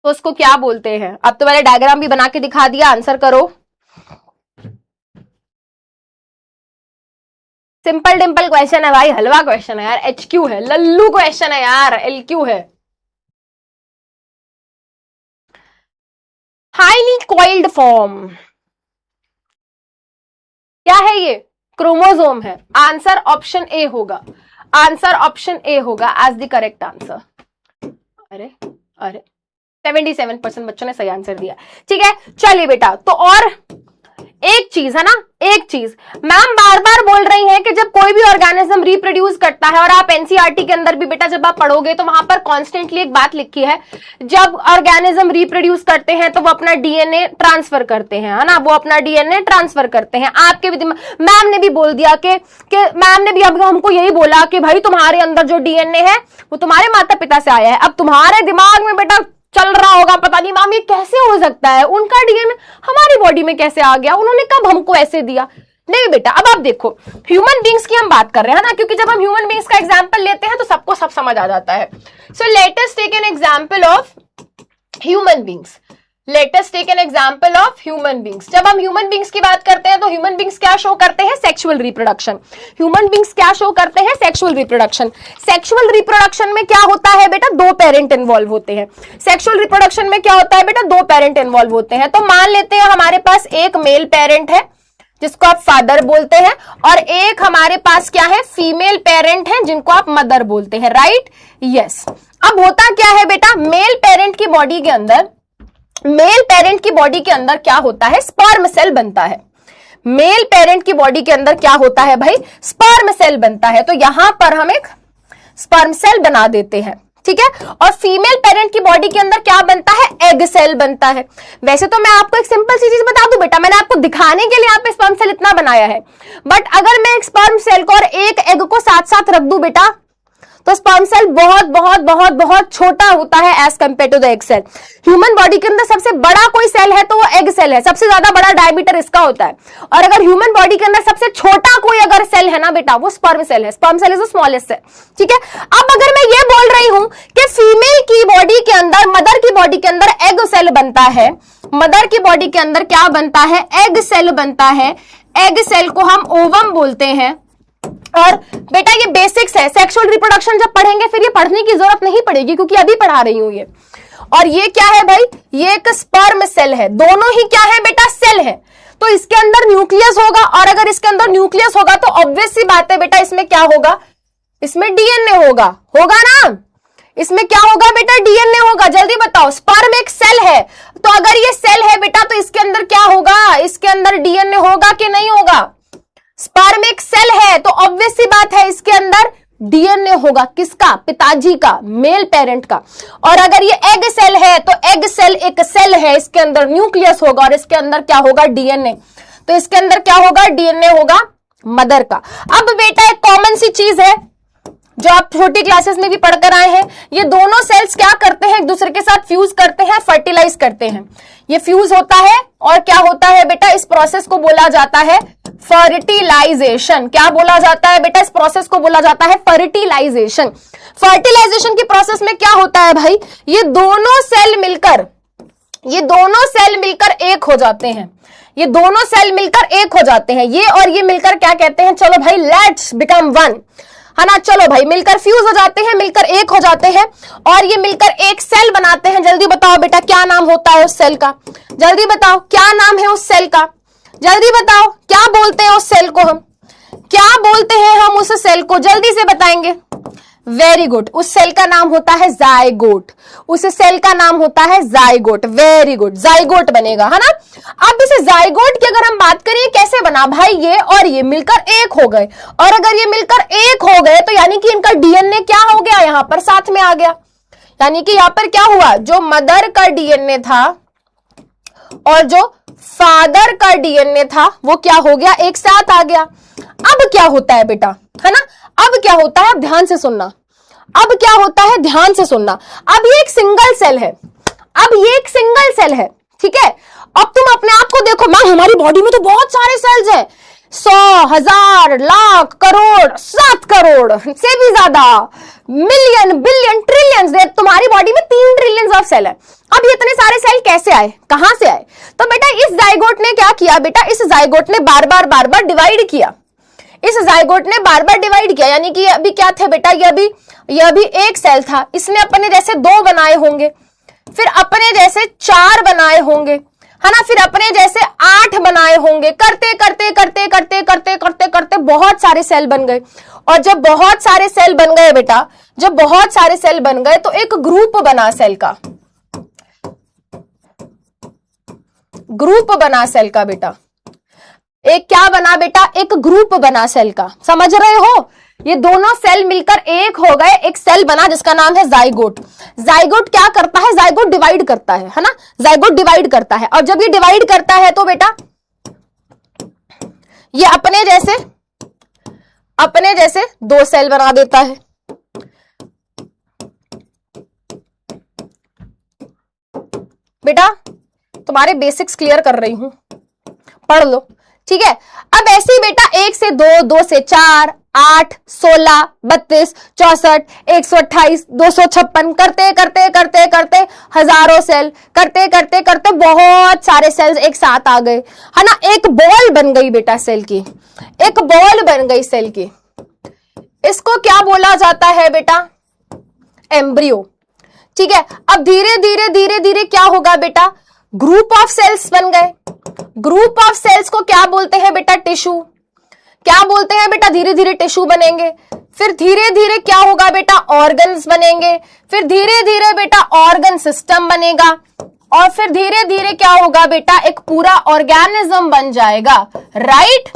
तो उसको क्या बोलते हैं? अब तो मैंने डायग्राम भी बना के दिखा दिया, आंसर करो। सिंपल डिंपल क्वेश्चन है भाई, हलवा क्वेश्चन है यार, एचक्यू है, लल्लू क्वेश्चन है यार, एलक्यू है। हाईली कॉइल्ड फॉर्म क्या है? ये क्रोमोसोम है। आंसर ऑप्शन ए होगा, आंसर ऑप्शन ए होगा एज द करेक्ट आंसर। अरे अरे 77% बच्चों ने सही आंसर दिया। ठीक है, चलिए बेटा, तो और एक चीज है ना, एक चीज मैम बार बार बोल रही हैं कि जब कोई भी ऑर्गेनिज्म रिप्रोड्यूस करता है, और आप एनसीईआरटी के अंदर भी बेटा जब आप पढ़ोगे तो वहां पर कॉन्स्टेंटली एक बात लिखी है, जब ऑर्गेनिज्म रिप्रोड्यूस करते हैं तो वो अपना डीएनए ट्रांसफर करते हैं, है ना, वो अपना डीएनए ट्रांसफर करते हैं। आपके भी मैम ने भी बोल दिया कि मैम ने भी अब हमको यही बोला कि भाई तुम्हारे अंदर जो डीएनए है वो तुम्हारे माता पिता से आया है। अब तुम्हारे दिमाग में बेटा चल रहा होगा पता नहीं मैम ये कैसे हो सकता है, उनका डीएनए हमारी बॉडी में कैसे आ गया, उन्होंने कब हमको ऐसे दिया? नहीं बेटा, अब आप देखो, ह्यूमन बींग्स की हम बात कर रहे हैं ना, क्योंकि जब हम ह्यूमन बींग्स का एग्जांपल लेते हैं तो सबको सब समझ आ जाता है। So let us take an example of human beings, let us take an example of human beings. जब हम ह्यूमन बींग्स की बात करते हैं तो ह्यूमन बींग्स क्या शो करते हैं? Sexual reproduction. ह्यूमन बींग्स क्या शो करते हैं? Sexual reproduction. सेक्सुअल रिप्रोडक्शन में क्या होता है बेटा? दो पेरेंट इन्वॉल्व होते हैं। सेक्सुअल रिप्रोडक्शन में क्या होता है बेटा? दो पेरेंट इन्वॉल्व होते हैं। तो मान लेते हैं हमारे पास एक मेल पेरेंट है जिसको आप फादर बोलते हैं, और एक हमारे पास क्या है? फीमेल पेरेंट है जिनको आप मदर बोलते हैं, राइट? यस। अब होता क्या है बेटा, मेल पेरेंट की बॉडी के अंदर, मेल पेरेंट की बॉडी के अंदर क्या होता है? स्पर्म सेल बनता है। मेल पेरेंट की बॉडी के अंदर क्या होता है भाई? स्पर्म सेल बनता है। तो यहां पर हम एक स्पर्म सेल बना देते हैं, ठीक है। और फीमेल पेरेंट की बॉडी के अंदर क्या बनता है? एग सेल बनता है। वैसे तो मैं आपको एक सिंपल सी चीज बता दूं बेटा, मैंने आपको दिखाने के लिए यहाँ पे स्पर्म सेल इतना बनाया है, बट अगर मैं एक स्पर्म सेल को और एक एग को साथ साथ रख दूं बेटा, तो स्पर्म सेल बहुत बहुत बहुत बहुत छोटा होता है as compare to the egg cell. Human body के अंदर सबसे बड़ा कोई सेल है तो वो एग सेल है, सबसे ज्यादा बड़ा डायमीटर इसका होता है। और अगर ह्यूमन बॉडी के अंदर सबसे छोटा कोई अगर सेल है ना बेटा, वो स्पर्म सेल है। Sperm cell is the smallest cell, ठीक है। अब अगर मैं ये बोल रही हूं कि फीमेल की बॉडी के अंदर, मदर की बॉडी के अंदर एग सेल बनता है, मदर की बॉडी के अंदर क्या बनता है? एग सेल बनता है। एग सेल को हम ओवम बोलते हैं। और बेटा ये बेसिक्स है, सेक्सुअल रिप्रोडक्शन जब पढ़ेंगे फिर ये पढ़ने की जरूरत नहीं पड़ेगी, क्योंकि अभी पढ़ा रही हूं ये। और ये क्या है भाई, ये एक स्पर्म सेल है, दोनों ही क्या है बेटा, सेल है। तो इसके अंदर न्यूक्लियस होगा, और अगर इसके अंदर न्यूक्लियस होगा तो ऑब्वियस सी बात है बेटा, इसमें क्या होगा, इसमें डीएनए होगा, होगा ना, इसमें क्या होगा बेटा, डीएनए होगा। जल्दी बताओ, स्पर्म एक सेल है, तो अगर ये सेल है बेटा तो इसके अंदर क्या होगा, इसके अंदर डीएनए होगा कि नहीं होगा। स्पर्म एक सेल है तो ऑब्वियस सी बात है इसके अंदर डीएनए होगा, किसका, पिताजी का, मेल पेरेंट का। और अगर ये एग सेल है तो एग सेल एक सेल है, इसके अंदर न्यूक्लियस होगा और इसके अंदर क्या होगा, डीएनए। तो इसके अंदर क्या होगा, डीएनए होगा मदर का। अब बेटा एक कॉमन सी चीज है जो आप छोटी क्लासेस में भी पढ़कर आए हैं, ये दोनों सेल्स क्या करते हैं, एक दूसरे के साथ फ्यूज करते हैं, फर्टिलाइज करते हैं। ये फ्यूज होता है और क्या होता है बेटा, इस प्रोसेस को बोला जाता है फर्टिलाइजेशन। क्या बोला जाता है बेटा, इस प्रोसेस को बोला जाता है फर्टिलाइजेशन। फर्टिलाइजेशन की प्रोसेस में क्या होता है भाई, ये दोनों सेल मिलकर एक हो जाते हैं, ये दोनों सेल मिलकर एक हो जाते हैं, ये और ये मिलकर क्या कहते हैं, चलो भाई लेट्स बिकम वन, है ना, चलो भाई मिलकर फ्यूज हो जाते हैं, मिलकर एक हो जाते हैं और ये मिलकर एक सेल बनाते हैं। जल्दी बताओ बेटा क्या नाम होता है उस सेल का, जल्दी बताओ क्या नाम है उस सेल का, जल्दी बताओ क्या बोलते हैं उस सेल को, हम क्या बोलते हैं हम उस सेल को, जल्दी से बताएंगे। वेरी गुड, उस सेल का नाम होता है जायगोट, उस सेल का नाम होता है जायगोट। वेरी गुड, जायगोट बनेगा, है ना। अब इस जायगोट की अगर हम बात करें कैसे बना भाई, ये और ये मिलकर एक हो गए, और अगर ये मिलकर एक हो गए तो यानी कि इनका डीएनए क्या हो गया, यहां पर साथ में आ गया। यानी कि यहां पर क्या हुआ, जो मदर का डीएनए था और जो फादर का डीएनए था वो क्या हो गया, एक साथ आ गया। अब क्या होता है बेटा, है ना, अब क्या होता है, ध्यान से सुनना, अब क्या होता है, ध्यान से सुनना। अब ये एक सिंगल सेल है, अब ये एक सिंगल सेल है, ठीक है। अब तुम अपने आप को देखो, मैम हमारी बॉडी में तो बहुत सारे सेल्स हैं, 100, 1000, लाख, करोड़, 7 करोड़ से भी ज्यादा, मिलियन, बिलियन, ट्रिलियंस, तुम्हारी बॉडी में 3 ट्रिलियन ऑफ सेल है। अब ये इतने सारे सेल कैसे आए, कहां से आए, तो बेटा इस जाइगोट ने क्या किया बेटा, इस जाइगोट ने बार बार डिवाइड किया, इस जाइगोट ने बार बार डिवाइड किया। यानी कि अभी क्या थे बेटा, ये अभी एक सेल था, इसने अपने जैसे 2 बनाए होंगे, फिर अपने जैसे 4 बनाए होंगे, है ना, फिर अपने जैसे 8 बनाए होंगे, करते करते करते करते करते करते करते बहुत सारे सेल बन गए। और जब बहुत सारे सेल बन गए बेटा, जब बहुत सारे सेल बन गए तो एक ग्रुप बना सेल का, ग्रुप बना सेल का बेटा, एक क्या बना बेटा, एक ग्रुप बना सेल का। समझ रहे हो, ये दोनों सेल मिलकर एक हो गए, एक सेल बना जिसका नाम है जाइगोट। जाइगोट क्या करता है, जाइगोट डिवाइड करता है ना, जाइगोट डिवाइड करता है। और जब ये डिवाइड करता है तो बेटा ये अपने जैसे 2 सेल बना देता है। बेटा तुम्हारे बेसिक्स क्लियर कर रही हूं, पढ़ लो, ठीक है। अब ऐसे ही बेटा 1 से 2, 2 से 4, 8, 16, 32, 64, 128, 256 करते करते करते करते हजारों सेल, करते करते करते बहुत सारे सेल्स एक साथ आ गए, है ना। एक बॉल बन गई बेटा सेल की, एक बॉल बन गई सेल की। इसको क्या बोला जाता है बेटा, एम्ब्रियो, ठीक है। अब धीरे धीरे धीरे धीरे क्या होगा बेटा, ग्रुप ऑफ सेल्स बन गए। ग्रुप ऑफ सेल्स को क्या बोलते हैं बेटा, टिश्यू। क्या बोलते हैं बेटा, धीरे धीरे टिश्यू बनेंगे, फिर धीरे धीरे क्या होगा बेटा, ऑर्गन्स बनेंगे, फिर धीरे धीरे बेटा ऑर्गन सिस्टम बनेगा, और फिर धीरे धीरे क्या होगा बेटा, एक पूरा ऑर्गेनिज्म बन जाएगा। राइट,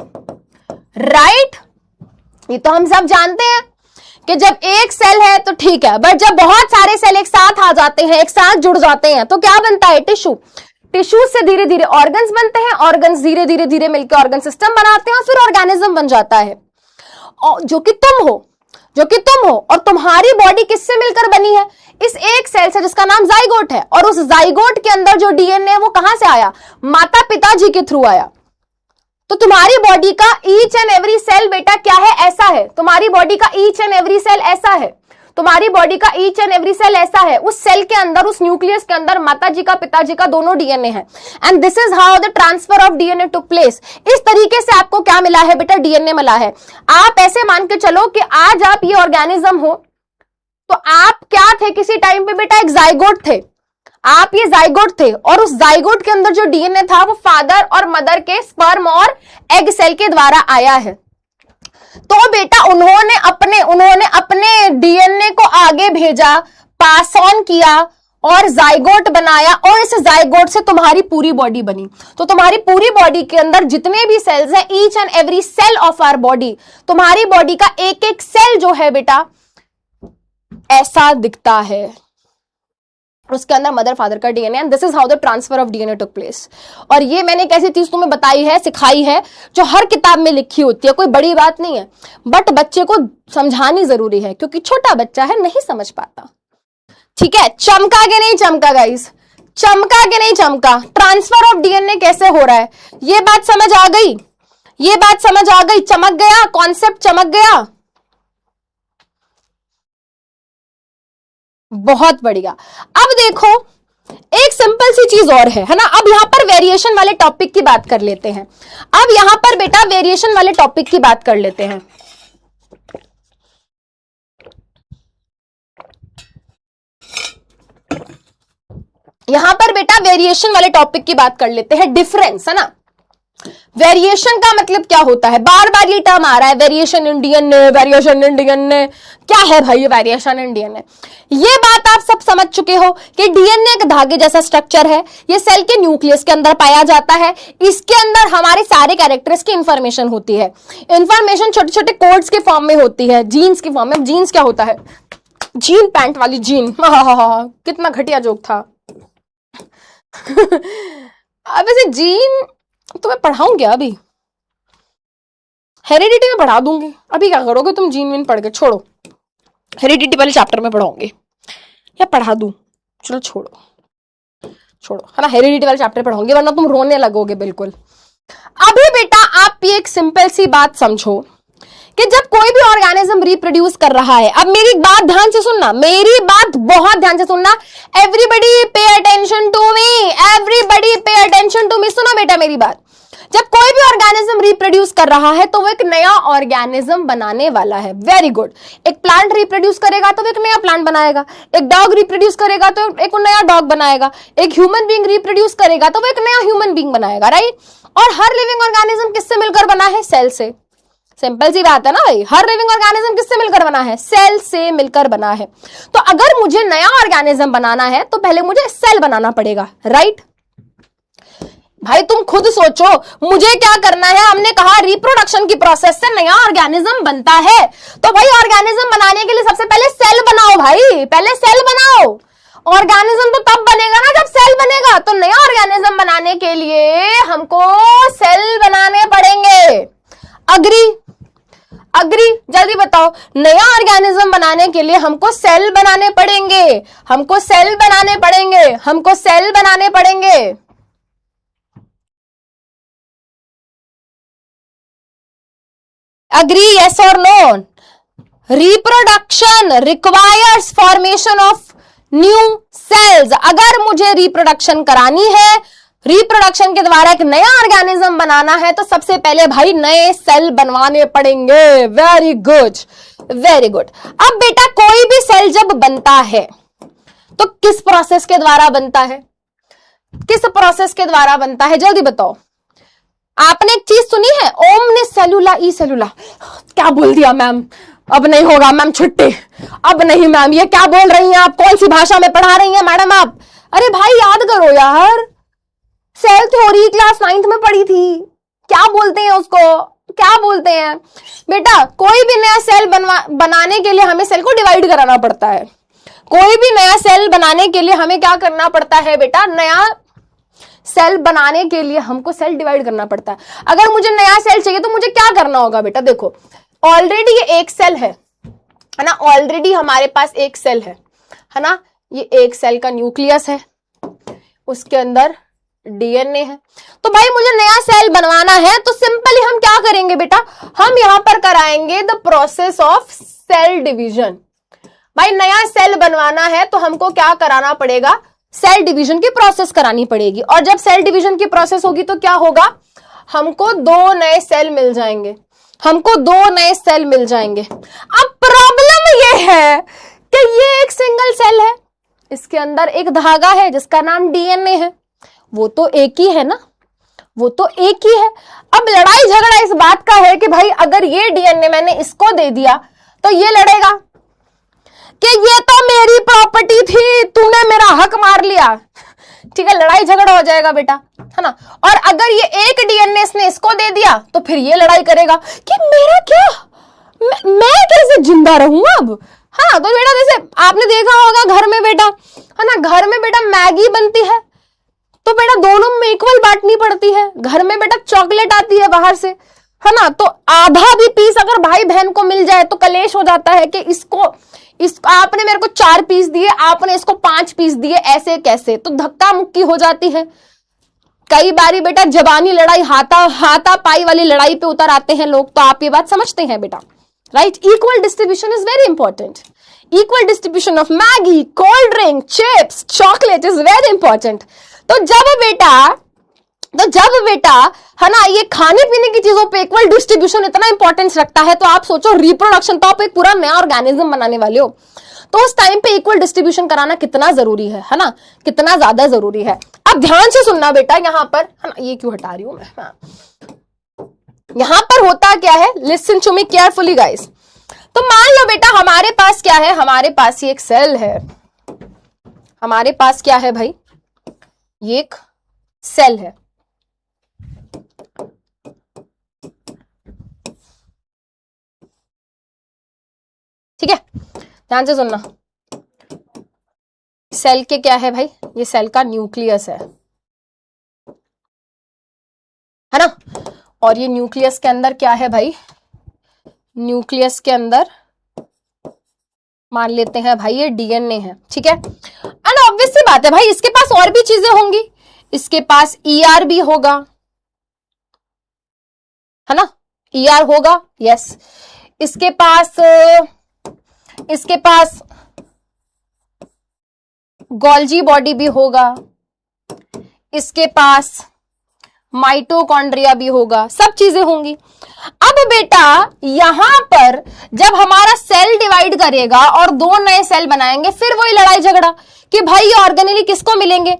राइट, ये तो हम सब जानते हैं कि जब एक सेल है तो ठीक है, बट जब बहुत सारे सेल एक साथ आ जाते हैं, एक साथ जुड़ जाते हैं तो क्या बनता है, टिश्यू। टिश्यू से धीरे धीरे ऑर्गन्स बनते हैं, ऑर्गन्स धीरे धीरे धीरे मिलकर ऑर्गन सिस्टम बनाते हैं और फिर ऑर्गेनिज्म बन जाता है, जो कि तुम हो, जो कि तुम हो। और तुम्हारी बॉडी किससे मिलकर बनी है, इस एक सेल से जिसका नाम जाइगोट है। और उस जाइगोट के अंदर जो डीएनए है वो कहां से आया, माता पिताजी के थ्रू आया। तो तुम्हारी बॉडी का ईच एंड एवरी सेल बेटा क्या है, ऐसा है। तुम्हारी बॉडी का ईच एंड एवरी सेल ऐसा है, तुम्हारी बॉडी का ईच एंड एवरी सेल ऐसा है। उस सेल के अंदर, उस न्यूक्लियस के अंदर माताजी का पिताजी का दोनों डीएनए है। And this is how the transfer of DNA took place. इस तरीके से आपको क्या मिला है बेटा, डीएनए मिला है। आप ऐसे मान के चलो कि आज आप ये ऑर्गेनिज्म हो, तो आप क्या थे किसी टाइम पे बेटा, एक जाइगोट थे। आप ये जाइगोट थे और उस जाइगोट के अंदर जो डीएनए था वो फादर और मदर के स्पर्म और एग सेल के द्वारा आया है। तो बेटा उन्होंने अपने डीएनए को आगे भेजा, पास ऑन किया और जाइगोट बनाया और इस जाइगोट से तुम्हारी पूरी बॉडी बनी। तो तुम्हारी पूरी बॉडी के अंदर जितने भी सेल्स हैं, each and every cell of our body, तुम्हारी बॉडी का एक एक सेल जो है बेटा ऐसा दिखता है। उसके अंदर मदर फादर का DNA, and this is how the transfer of DNA took place. और ये मैंने एक ऐसी चीज तुम्हें बताई है, सिखाई है, जो हर किताब में लिखी होती है, कोई बड़ी बात नहीं है, बट बच्चे को समझानी जरूरी है क्योंकि छोटा बच्चा है, नहीं समझ पाता। ठीक है, चमका के नहीं चमका गाइस, चमका के नहीं चमका। ट्रांसफर ऑफ डीएनए कैसे हो रहा है ये बात समझ आ गई, ये बात समझ आ गई, चमक गया कॉन्सेप्ट, चमक गया, बहुत बढ़िया। अब देखो एक सिंपल सी चीज और है ना। अब यहां पर वेरिएशन वाले टॉपिक की बात कर लेते हैं। अब यहां पर बेटा वेरिएशन वाले टॉपिक की बात कर लेते हैं। यहां पर बेटा वेरिएशन वाले टॉपिक की बात कर लेते हैं। डिफरेंस है ना, वेरिएशन का मतलब क्या होता है, बार बार ये टर्म आ रहा है, variation in DNA, variation in DNA. क्या है भाई ये वेरिएशन इन डीएनए? ये बात आप सब समझ चुके हो कि डीएनए एक धागे जैसा स्ट्रक्चर है, ये सेल के न्यूक्लियस के अंदर पाया जाता है, इसके अंदर हमारे सारे कैरेक्टर्स की इंफॉर्मेशन होती है। इंफॉर्मेशन छोटे छोटे कोड्स के फॉर्म में होती है, जीन्स की फॉर्म में। जीन्स क्या होता है? जीन पैंट वाली जीन। कितना घटिया जोक था। अब ऐसे जीन तो मैं पढ़ाऊंगी, अभी हेरिडिटी में पढ़ा दूंगी। अभी क्या करोगे तुम जीन वीन पढ़ के? छोड़ो, हेरिडिटी वाले चैप्टर में पढ़ाऊंगी या पढ़ा दूं? चलो छोड़ो है ना, हेरिडिटी वाले चैप्टर पढ़ाऊंगी, वरना तुम रोने लगोगे बिल्कुल। अभी बेटा आप ये एक सिंपल सी बात समझो कि जब कोई भी ऑर्गेनिज्म रिप्रोड्यूस कर रहा है, अब मेरी बात ध्यान से सुनना, मेरी बात बहुत ध्यान से सुनना। Everybody pay attention to me, everybody pay attention to me. सुनो बेटा मेरी बात, जब कोई भी ऑर्गेनिज्म रिप्रोड्यूस कर रहा है तो वो एक नया ऑर्गेनिज्म बनाने वाला है। Very good. एक प्लांट रिप्रोड्यूस करेगा तो वो एक नया प्लांट बनाएगा, एक डॉग रिप्रोड्यूस करेगा तो एक नया डॉग बनाएगा, एक ह्यूमन बीइंग रिप्रोड्यूस करेगा तो वो एक नया ह्यूमन बीइंग बनाएगा, राइट? और हर लिविंग ऑर्गेनिज्म किससे मिलकर बना है? सेल से। सिंपल सी बात है ना भाई, हर लिविंग ऑर्गेनिज्म किससे मिलकर बना है? सेल से मिलकर बना है। तो अगर मुझे नया ऑर्गेनिज्म बनाना है तो पहले मुझे सेल बनाना पड़ेगा, राइट? भाई तुम खुद सोचो, मुझे क्या करना है? हमने कहा रिप्रोडक्शन की प्रोसेस से नया ऑर्गेनिज्म बनता है, तो भाई ऑर्गेनिज्म बनाने के लिए सबसे पहले सेल बनाओ भाई, पहले सेल बनाओ। ऑर्गेनिज्म तो तब बनेगा ना जब सेल बनेगा। तो नया ऑर्गेनिज्म बनाने के लिए हमको सेल बनाने पड़ेंगे। अग्री? जल्दी बताओ, नया ऑर्गेनिज्म बनाने के लिए हमको सेल बनाने पड़ेंगे, हमको सेल बनाने पड़ेंगे, हमको सेल बनाने पड़ेंगे। अग्री? यस और no? Reproduction requires formation of new cells. अगर मुझे रिप्रोडक्शन करानी है, रिप्रोडक्शन के द्वारा एक नया ऑर्गेनिज्म बनाना है, तो सबसे पहले भाई नए सेल बनवाने पड़ेंगे। Very good, very good. अब बेटा कोई भी सेल जब बनता है तो किस प्रोसेस के द्वारा बनता है? किस प्रोसेस के द्वारा बनता है? जल्दी बताओ। आपने एक चीज सुनी है, ओमने सेलुला ई सेलुला। क्या बोल दिया मैम? अब नहीं होगा मैम, छुट्टी। अब नहीं मैम, ये क्या बोल रही हैं आप? कौन सी भाषा में पढ़ा रही हैं मैडम आप? अरे भाई याद करो यार, सेल थ्योरी क्लास 9th में पढ़ी थी। क्या बोलते हैं उसको, क्या बोलते हैं बेटा? कोई भी नया सेल बनाने के लिए हमें सेल को डिवाइड कराना पड़ता है। कोई भी नया सेल बनाने के लिए हमें क्या करना पड़ता है बेटा? नया सेल बनाने के लिए हमको सेल डिवाइड करना पड़ता है। अगर मुझे नया सेल चाहिए तो मुझे क्या करना होगा बेटा? देखो, ऑलरेडी ये एक सेल है ना, ऑलरेडी हमारे पास एक सेल है ना, ये एक सेल का न्यूक्लियस है, उसके अंदर डीएनए है। तो भाई मुझे नया सेल बनवाना है तो सिंपली हम क्या करेंगे बेटा? हम यहां पर कराएंगे the process of cell division. भाई नया सेल बनवाना है तो हमको क्या कराना पड़ेगा? सेल डिवीजन की प्रोसेस करानी पड़ेगी। और जब सेल डिवीजन की प्रोसेस होगी तो क्या होगा? हमको दो नए सेल मिल जाएंगे, हमको दो नए सेल मिल जाएंगे। अब प्रॉब्लम ये है कि ये एक सिंगल सेल है, इसके अंदर एक धागा है जिसका नाम डीएनए है, वो तो एक ही है ना, वो तो एक ही है। अब लड़ाई झगड़ा इस बात का है कि भाई अगर ये डीएनए मैंने इसको दे दिया तो ये लड़ेगा कि ये तो मेरी प्रॉपर्टी थी, तूने मेरा हक मार लिया। ठीक है, लड़ाई झगड़ा हो जाएगा बेटा, है ना। और अगर ये एक डीएनए इसने इसको दे दिया तो फिर ये लड़ाई करेगा कि मेरा क्या, मैं कैसे जिंदा रहूंगा अब, है ना। तो बेटा जैसे आपने देखा होगा घर में बेटा, है ना, घर में बेटा मैगी बनती है तो बेटा दोनों में इक्वल बांटनी पड़ती है। घर में बेटा चॉकलेट आती है बाहर से, है ना, तो आधा भी पीस अगर भाई बहन को मिल जाए तो कलेश हो जाता है कि इसको आपने मेरे को 4 पीस दिए, आपने इसको 5 पीस दिए, ऐसे कैसे, तो धक्का मुक्की हो जाती है। कई बारी बेटा जबानी लड़ाई, हाथा पाई वाली लड़ाई पे उतर आते हैं लोग। तो आप ये बात समझते हैं बेटा, right. Equal distribution is very important. Equal distribution of Maggi, cold drink, chips, chocolate is very important. तो जब बेटा है ना ये खाने पीने की चीजों पे इक्वल डिस्ट्रीब्यूशन इतना इंपॉर्टेंस रखता है, तो आप सोचो रिप्रोडक्शन, तो आप एक पूरा नया ऑर्गेनिज्म बनाने वाले हो, तो उस टाइम पे इक्वल डिस्ट्रीब्यूशन कराना कितना जरूरी है ना, कितना ज्यादा जरूरी है। अब ध्यान से सुनना बेटा, यहां पर है ना, ये क्यों हटा रही हूं मैं, यहां पर होता क्या है, listen to me carefully guys. तो मान लो बेटा हमारे पास क्या है, हमारे पास ये एक सेल है, हमारे पास क्या है भाई, ये एक सेल है। ठीक है, ध्यान से सुनना। सेल के क्या है भाई, ये सेल का न्यूक्लियस है ना। और ये न्यूक्लियस के अंदर क्या है भाई, न्यूक्लियस के अंदर मान लेते हैं भाई ये डीएनए है। ठीक है, एंड ऑब्वियस सी बात है भाई इसके पास और भी चीजें होंगी, इसके पास ईआर भी होगा, है ना, ईआर होगा, यस। इसके पास गोल्जी बॉडी भी होगा, इसके पास माइटोकॉन्ड्रिया भी होगा, सब चीजें होंगी। अब बेटा यहां पर जब हमारा सेल डिवाइड करेगा और 2 नए सेल बनाएंगे, फिर वही लड़ाई झगड़ा कि भाई ये ऑर्गेनेली किसको मिलेंगे।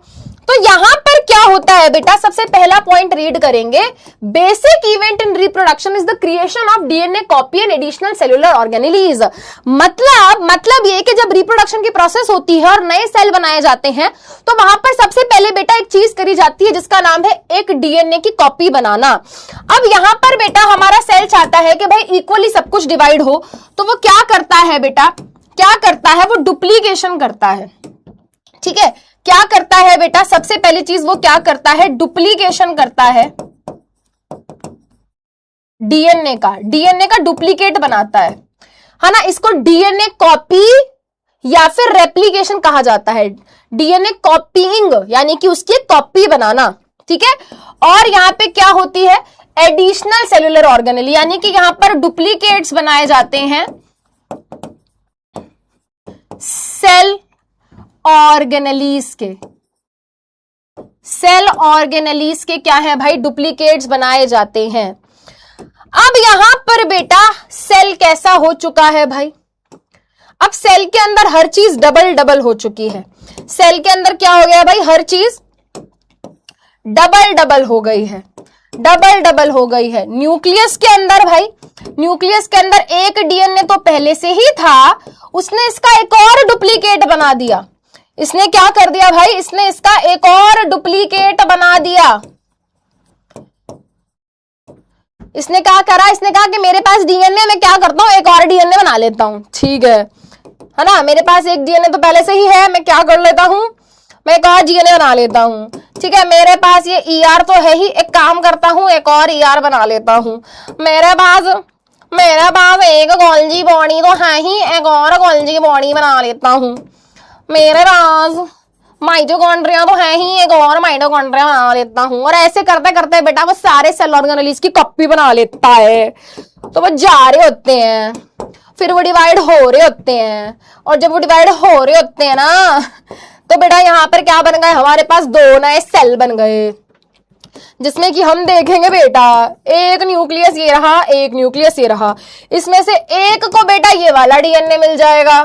तो यहां पर क्या होता है बेटा, सबसे पहला पॉइंट रीड करेंगे, basic event in reproduction is the creation of DNA copy and additional cellular organelles. मतलब ये कि जब रिप्रोडक्शन की प्रोसेस होती है और नए सेल बनाए जाते हैं, तो वहां पर सबसे पहले बेटा एक चीज करी जाती है जिसका नाम है एक डीएनए की कॉपी बनाना। अब यहां पर बेटा हमारा सेल चाहता है कि भाई इक्वली सब कुछ डिवाइड हो, तो वो क्या करता है बेटा, क्या करता है, वो डुप्लीकेशन करता है। ठीक है, क्या करता है बेटा, सबसे पहली चीज वो क्या करता है, डुप्लीकेशन करता है डीएनए का डुप्लीकेट बनाता है ना। इसको डीएनए कॉपी या फिर रेप्लिकेशन कहा जाता है, डीएनए कॉपीइंग यानी कि उसकी कॉपी बनाना। ठीक है, और यहां पे क्या होती है, एडिशनल सेलुलर ऑर्गेनेल, यानी कि यहां पर डुप्लीकेट्स बनाए जाते हैं सेल ऑर्गेनेलीज के। सेल ऑर्गेनेलीज के क्या है भाई, डुप्लीकेट्स बनाए जाते हैं। अब यहां पर बेटा सेल कैसा हो चुका है भाई, अब सेल के अंदर हर चीज डबल हो चुकी है। सेल के अंदर क्या हो गया भाई, हर चीज डबल हो गई है, डबल हो गई है। न्यूक्लियस के अंदर भाई, न्यूक्लियस के अंदर एक डीएनए तो पहले से ही था, उसने इसका एक और डुप्लीकेट बना दिया। इसने क्या कर दिया भाई, इसने इसका एक और डुप्लीकेट बना दिया। इसने क्या करा, इसने कहा कि मेरे पास डीएनए, मैं क्या करता हूं, एक और डीएनए बना लेता हूं। ठीक है ना, मेरे पास एक डीएनए तो पहले से ही है, मैं क्या कर लेता हूं, मैं एक और डीएनए बना लेता हूं। ठीक है, मेरे पास ये ईआर तो है ही, एक काम करता हूं एक और ईआर बना लेता हूं। मेरे पास एक गोल्जी बॉडी तो है ही, एक और गोल्जी बॉडी बना लेता हूं। मेरे पास माइटोकॉन्ड्रिया तो है ही, एक और माइटोकॉन्ड्रिया बना लेता हूं। और ऐसे करते करते बेटा वो सारे सेल ऑर्गेनेलीज की कॉपी बना लेता है। तो वो जा रहे होते हैं, फिर वो डिवाइड हो रहे होते हैं, और जब वो डिवाइड हो रहे होते हैं ना, तो बेटा यहां पर क्या बन गए, हमारे पास 2 नए सेल बन गए, जिसमें कि हम देखेंगे बेटा एक न्यूक्लियस ये रहा, एक न्यूक्लियस ये रहा। इसमें से एक को बेटा ये वाला डीएनए मिल जाएगा,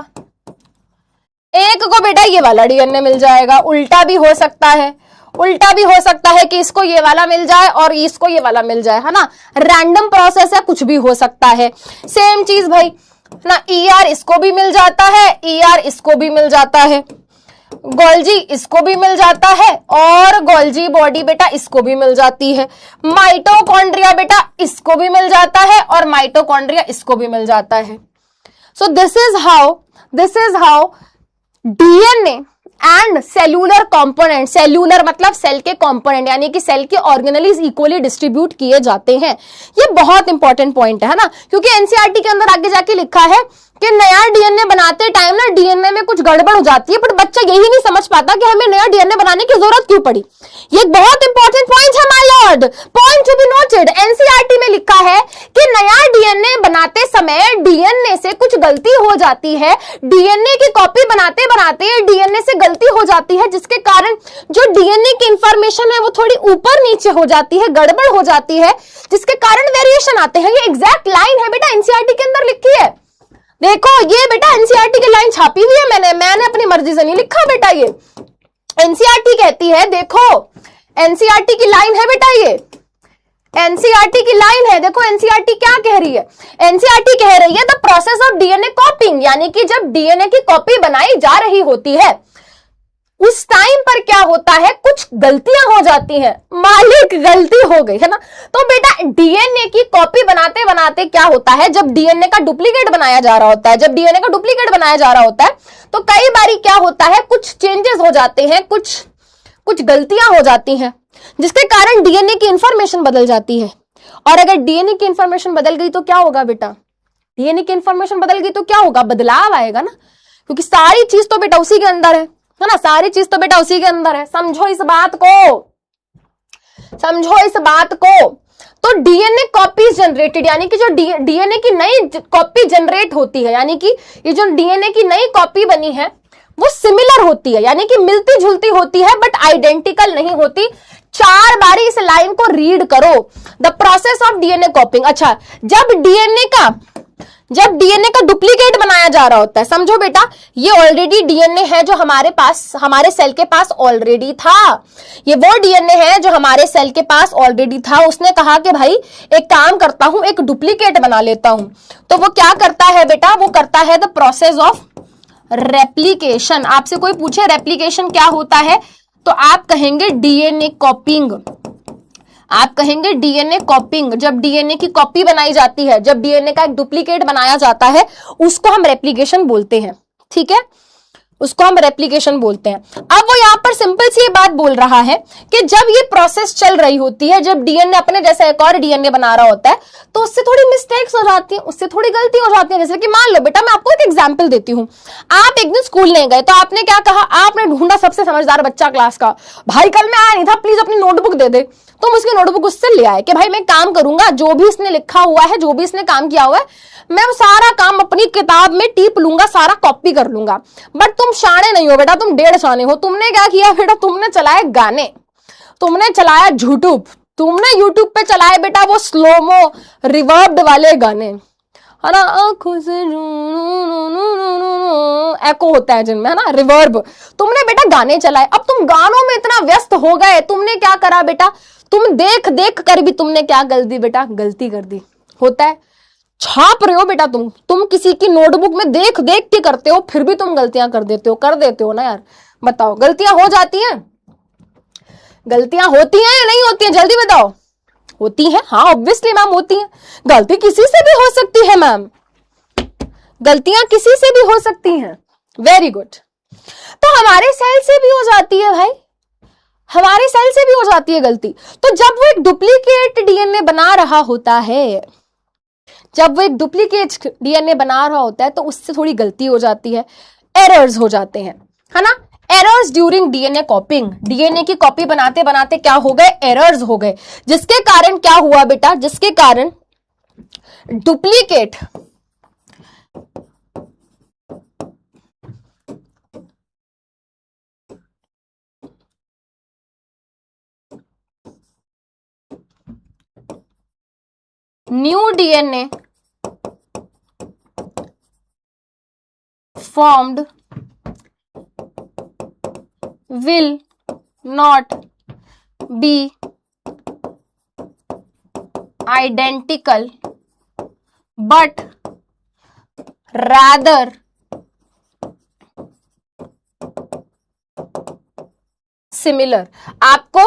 एक को बेटा ये वाला डीएनए मिल जाएगा, उल्टा भी हो सकता है, उल्टा भी हो सकता है कि इसको ये वाला मिल जाए और इसको ये वाला मिल जाए, है ना, रैंडम प्रोसेस है, कुछ भी हो सकता है। सेम चीज भाई ना, ईआर इसको भी मिल जाता है, ईआर इसको भी मिल जाता है, गोल्जी इसको भी मिल जाता है और गोल्जी बॉडी बेटा इसको भी मिल जाती है, माइटोकॉन्ड्रिया बेटा इसको भी मिल जाता है और माइटोकॉन्ड्रिया इसको भी मिल जाता है। So this is how DNA and cellular component, cellular मतलब सेल के कंपोनेंट यानी कि सेल के ऑर्गेनेलीज इक्वली डिस्ट्रीब्यूट किए जाते हैं। ये बहुत इंपॉर्टेंट पॉइंट है ना, क्योंकि एनसीईआरटी के अंदर आगे जाके लिखा है कि नया डीएनए बनाते टाइम ना डीएनए में कुछ गड़बड़ हो जाती है, बट बच्चा यही नहीं समझ पाता कि हमें नया डीएनए बनाने की जरूरत क्यों पड़ी। ये एक बहुत इंपॉर्टेंट पॉइंट है my Lord, point to be noted. NCERT में लिखा है कि नया डीएनए बनाते समय डीएनए से कुछ गलती हो जाती है, डीएनए की कॉपी बनाते बनाते डीएनए से गलती हो जाती है, जिसके कारण जो डीएनए की इंफॉर्मेशन है वो थोड़ी ऊपर नीचे हो जाती है, गड़बड़ हो जाती है, जिसके कारण वेरिएशन आते हैं। ये एग्जैक्ट लाइन है बेटा एनसीईआरटी के अंदर लिखी है। देखो ये बेटा एनसीईआरटी की लाइन छापी हुई है, मैंने अपनी मर्जी से नहीं लिखा बेटा, ये एनसीईआरटी कहती है, देखो एनसीईआरटी की लाइन है बेटा, ये एनसीईआरटी की लाइन है। देखो एनसीईआरटी क्या कह रही है, एनसीईआरटी कह रही है द प्रोसेस ऑफ डीएनए कॉपिंग, यानी कि जब डीएनए की कॉपी बनाई जा रही होती है उस टाइम पर क्या होता है, कुछ गलतियां हो जाती हैं, मालिक गलती हो गई है ना। तो बेटा डीएनए की कॉपी बनाते बनाते क्या होता है, जब डीएनए का डुप्लीकेट बनाया जा रहा होता है, जब डीएनए का डुप्लीकेट बनाया जा रहा होता है तो कई बारी क्या होता है, कुछ चेंजेस हो जाते हैं, कुछ गलतियां हो जाती हैं, जिसके कारण डीएनए की इंफॉर्मेशन बदल जाती है। और अगर डीएनए की इंफॉर्मेशन बदल गई तो क्या होगा बेटा, डीएनए की इंफॉर्मेशन बदल गई तो क्या होगा, बदलाव आएगा ना, क्योंकि सारी चीज तो बेटा उसी के अंदर है ना, सारी चीज तो बेटा उसी के अंदर है। समझो इस बात को, समझो इस बात को। तो डीएनए कॉपीज जनरेटेड, यानी कि जो डीएनए की नई कॉपी जनरेट होती है, यानी कि ये जो डीएनए की नई कॉपी बनी है वो सिमिलर होती है, यानी कि मिलती जुलती होती है बट आइडेंटिकल नहीं होती। 4 बारी इस लाइन को रीड करो, द प्रोसेस ऑफ डीएनए कॉपिंग। अच्छा, जब डीएनए का डुप्लीकेट बनाया जा रहा होता है, समझो बेटा ये ऑलरेडी डीएनए है जो हमारे सेल के पास ऑलरेडी था, ये वो डीएनए है जो हमारे सेल के पास ऑलरेडी था। उसने कहा कि भाई एक काम करता हूं, एक डुप्लीकेट बना लेता हूं, तो वो क्या करता है बेटा, वो करता है द प्रोसेस ऑफ रेप्लिकेशन। आपसे कोई पूछे रेप्लिकेशन क्या होता है तो आप कहेंगे डीएनए कॉपिंग, आप कहेंगे डीएनए कॉपिंग। जब डीएनए की कॉपी बनाई जाती है, जब डीएनए का एक डुप्लीकेट बनाया जाता है उसको हम रेप्लिकेशन बोलते हैं, ठीक है, उसको हम रेप्लिकेशन बोलते हैं। अब वो यहां पर सिंपल सी बात बोल रहा है कि जब ये प्रोसेस चल रही होती है, जब डीएनए अपने जैसा एक और डीएनए बना रहा होता है तो उससे थोड़ी मिस्टेक्स हो जाती है, उससे थोड़ी गलती हो जाती है। जैसे कि मान लो बेटा मैं आपको एक एग्जांपल देती हूं, आप एक दिन स्कूल नहीं गए तो आपने क्या कहा, आपने ढूंढा सबसे समझदार बच्चा क्लास का, भाई कल मैं आया नहीं था प्लीज अपनी नोटबुक दे दे। तुम उसकी नोटबुक उससे ले आए कि भाई मैं काम करूंगा, जो भी इसने लिखा हुआ है, जो भी इसने काम किया हुआ है, मैं वो सारा काम अपनी किताब में टीप लूंगा, सारा कॉपी कर लूंगा। बट तुम शाणे नहीं हो बेटा, तुम 1.5 शाणे हो। तुमने क्या किया बेटा, तुमने चलाए गाने, तुमने चलाया यूट्यूब, तुमने यूट्यूब पे चलाए बेटा वो स्लोमो रिवर्ब्ड वाले गाने, है ना, आंखों से एको होता है जिनमें, है ना, रिवर्ब। तुमने बेटा गाने चलाए, अब तुम गानों में इतना व्यस्त हो गए, तुमने क्या करा बेटा, तुम देख देख कर भी तुमने क्या गलती बेटा, गलती कर दी। होता है, छाप रहे हो बेटा तुम किसी की नोटबुक में देख देख के करते हो, फिर भी तुम गलतियां कर देते हो ना यार। बताओ गलतियां हो जाती हैं, गलतियां होती हैं या नहीं होती हैं, जल्दी बताओ। होती है, हाँ ऑब्वियसली मैम होती है। गलती किसी से भी हो सकती है मैम, गलतियां किसी से भी हो सकती हैं। Very good. तो हमारे सेल से भी हो जाती है भाई, हमारे सेल से भी हो जाती है गलती। तो जब वो एक डुप्लीकेट डीएनए बना रहा होता है, जब वो एक डुप्लीकेट डीएनए बना रहा होता है तो उससे थोड़ी गलती हो जाती है, एरर्स हो जाते हैं, है ना। एरर्स ड्यूरिंग डीएनए कॉपिंग, डीएनए की कॉपी बनाते बनाते क्या हो गए, एरर्स हो गए, जिसके कारण क्या हुआ बेटा, जिसके कारण duplicate new DNA formed will not be identical but rather similar. आपको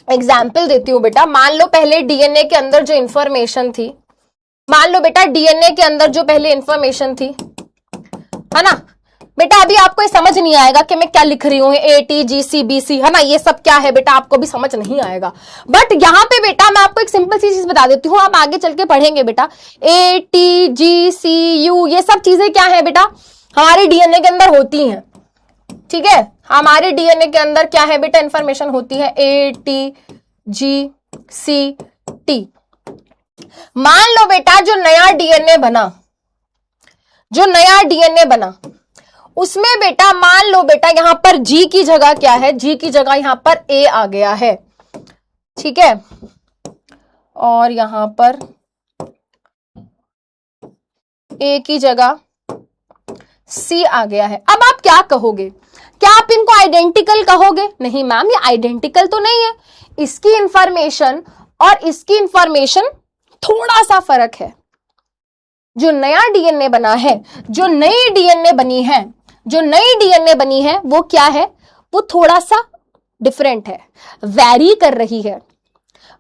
एग्जाम्पल देती हूं बेटा। मान लो पहले डीएनए के अंदर जो इंफॉर्मेशन थी, मान लो बेटा डीएनए के अंदर जो पहले इंफॉर्मेशन थी, है ना बेटा, अभी आपको ये समझ नहीं आएगा कि मैं क्या लिख रही हूं, A T G C B C, है ना, ये सब क्या है बेटा, आपको भी समझ नहीं आएगा। बट यहां पे बेटा मैं आपको एक सिंपल सी चीज बता देती हूं, आप आगे चल के पढ़ेंगे बेटा। A T G C you ये सब चीजें क्या है बेटा, हमारे डीएनए के अंदर होती हैं। ठीक है, हमारे डीएनए के अंदर क्या है बेटा, इंफॉर्मेशन होती है A T G C T. मान लो बेटा जो नया डीएनए बना, जो नया डीएनए बना उसमें बेटा मान लो बेटा यहां पर जी की जगह क्या है, जी की जगह यहां पर ए आ गया है। ठीक है, और यहां पर ए की जगह सी आ गया है। अब आप क्या कहोगे, क्या आप इनको आइडेंटिकल कहोगे? नहीं मैम, ये आइडेंटिकल तो नहीं है, इसकी इंफॉर्मेशन और इसकी इंफॉर्मेशन थोड़ा सा फर्क है। जो नया डीएनए बना है, जो नई डीएनए बनी है, जो नई डीएनए बनी है वो क्या है, वो थोड़ा सा डिफरेंट है, वैरी कर रही है,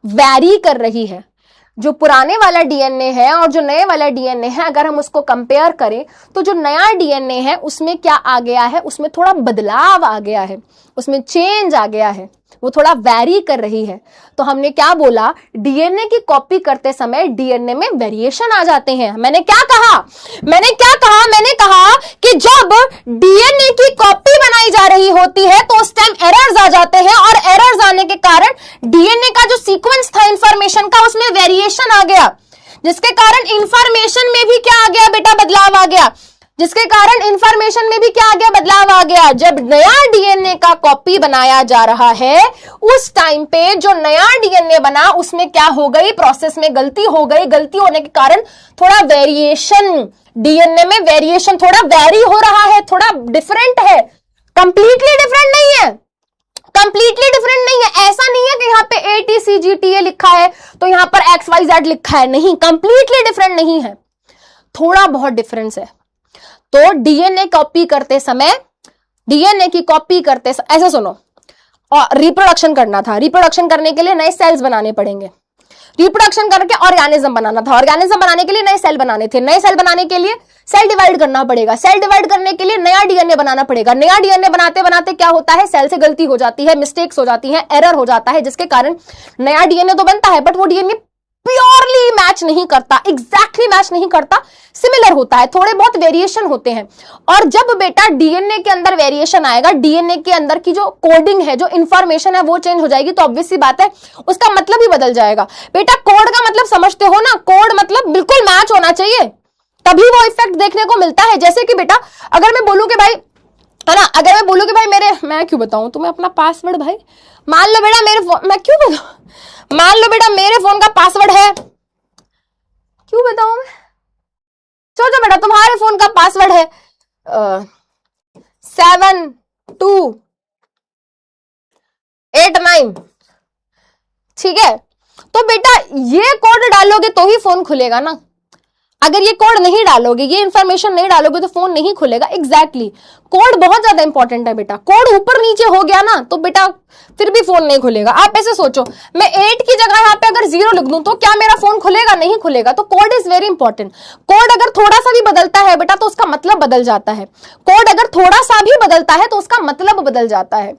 वैरी कर रही है। जो पुराने वाला डीएनए है और जो नए वाला डीएनए है, अगर हम उसको कंपेयर करें तो जो नया डीएनए है उसमें क्या आ गया है, उसमें थोड़ा बदलाव आ गया है, उसमें चेंज आ गया है, वो थोड़ा वैरी कर रही है। तो हमने क्या बोला, डीएनए की कॉपी करते समय डीएनए में वेरिएशन आ जाते हैं। मैंने क्या कहा, मैंने कहा कि जब डीएनए की कॉपी बनाई जा रही होती है तो उस टाइम एरर्स आ जाते हैं, और एरर्स आने के कारण डीएनए का जो सीक्वेंस था इंफॉर्मेशन का उसमें वेरिएशन आ गया, जिसके कारण इंफॉर्मेशन में भी क्या आ गया बेटा, बदलाव आ गया, जिसके कारण इंफॉर्मेशन में भी क्या आ गया, बदलाव आ गया। जब नया डीएनए का कॉपी बनाया जा रहा है उस टाइम पे जो नया डीएनए बना उसमें क्या हो गई, प्रोसेस में गलती हो गई, गलती होने के कारण थोड़ा वेरिएशन, डीएनए में वेरिएशन, थोड़ा वेरी हो रहा है, थोड़ा डिफरेंट है, कंप्लीटली डिफरेंट नहीं है, कंप्लीटली डिफरेंट नहीं है। ऐसा नहीं है कि यहाँ पे A T C G T A लिखा है तो यहां पर एक्स वाई जेड लिखा है, नहीं, कंप्लीटली डिफरेंट नहीं है, थोड़ा बहुत डिफरेंस है। तो डीएनए कॉपी करते समय, डीएनए की कॉपी करते ऐसे सुनो, और रिप्रोडक्शन करना था, रिप्रोडक्शन करने के लिए नए सेल्स बनाने पड़ेंगे, रिप्रोडक्शन करके ऑर्गेनिज्म बनाना था, ऑर्गेनिज्म बनाने के लिए नए सेल बनाने थे, नए सेल बनाने के लिए सेल डिवाइड करना पड़ेगा, सेल डिवाइड करने के लिए नया डीएनए बनाना पड़ेगा, नया डीएनए बनाते बनाते क्या होता है, सेल से गलती हो जाती है, मिस्टेक्स हो जाती है, एरर हो जाता है, जिसके कारण नया डीएनए तो बनता है बट वो डीएनए प्योरली मैच नहीं करता, एग्जैक्टली मैच नहीं करता, सिमिलर होता है, थोड़े बहुत वेरिएशन होते हैं। और जब बेटा डीएनए के अंदर वेरिएशन आएगा, डीएनए के अंदर की जो कोडिंग है, जो इंफॉर्मेशन है वो चेंज हो जाएगी, तो ऑब्वियस सी बात है उसका मतलब ही बदल जाएगा। बेटा कोड का मतलब समझते हो ना, कोड मतलब बिल्कुल मैच होना चाहिए, तभी वो इफेक्ट देखने को मिलता है। जैसे कि बेटा अगर मैं बोलूं कि भाई, है ना, अगर मैं बोलूं कि भाई मेरे, मैं क्यों बताऊं तुम्हें अपना पासवर्ड, भाई मान लो बेटा मेरे फोन, मैं क्यों बताऊं, मान लो बेटा मेरे फोन का पासवर्ड है, क्यों बताऊं मैं, सोचो बेटा तुम्हारे फोन का पासवर्ड है 7289, ठीक है, तो बेटा ये कोड डालोगे तो ही फोन खुलेगा ना, अगर ये कोड नहीं डालोगे, ये इंफॉर्मेशन नहीं डालोगे तो फोन नहीं खुलेगा। एग्जैक्टली कोड बहुत ज्यादा इंपॉर्टेंट है बेटा, कोड ऊपर नीचे हो गया ना तो बेटा फिर भी फोन नहीं खुलेगा। आप ऐसे सोचो, मैं 8 की जगह यहाँ पे अगर 0 लिख दूं तो क्या मेरा फोन खुलेगा? नहीं खुलेगा। तो code is very important. Code अगर थोड़ा सा भी बदलता है बेटा तो उसका मतलब बदल जाता है, कोड अगर थोड़ा सा भी बदलता है तो उसका मतलब बदल जाता है।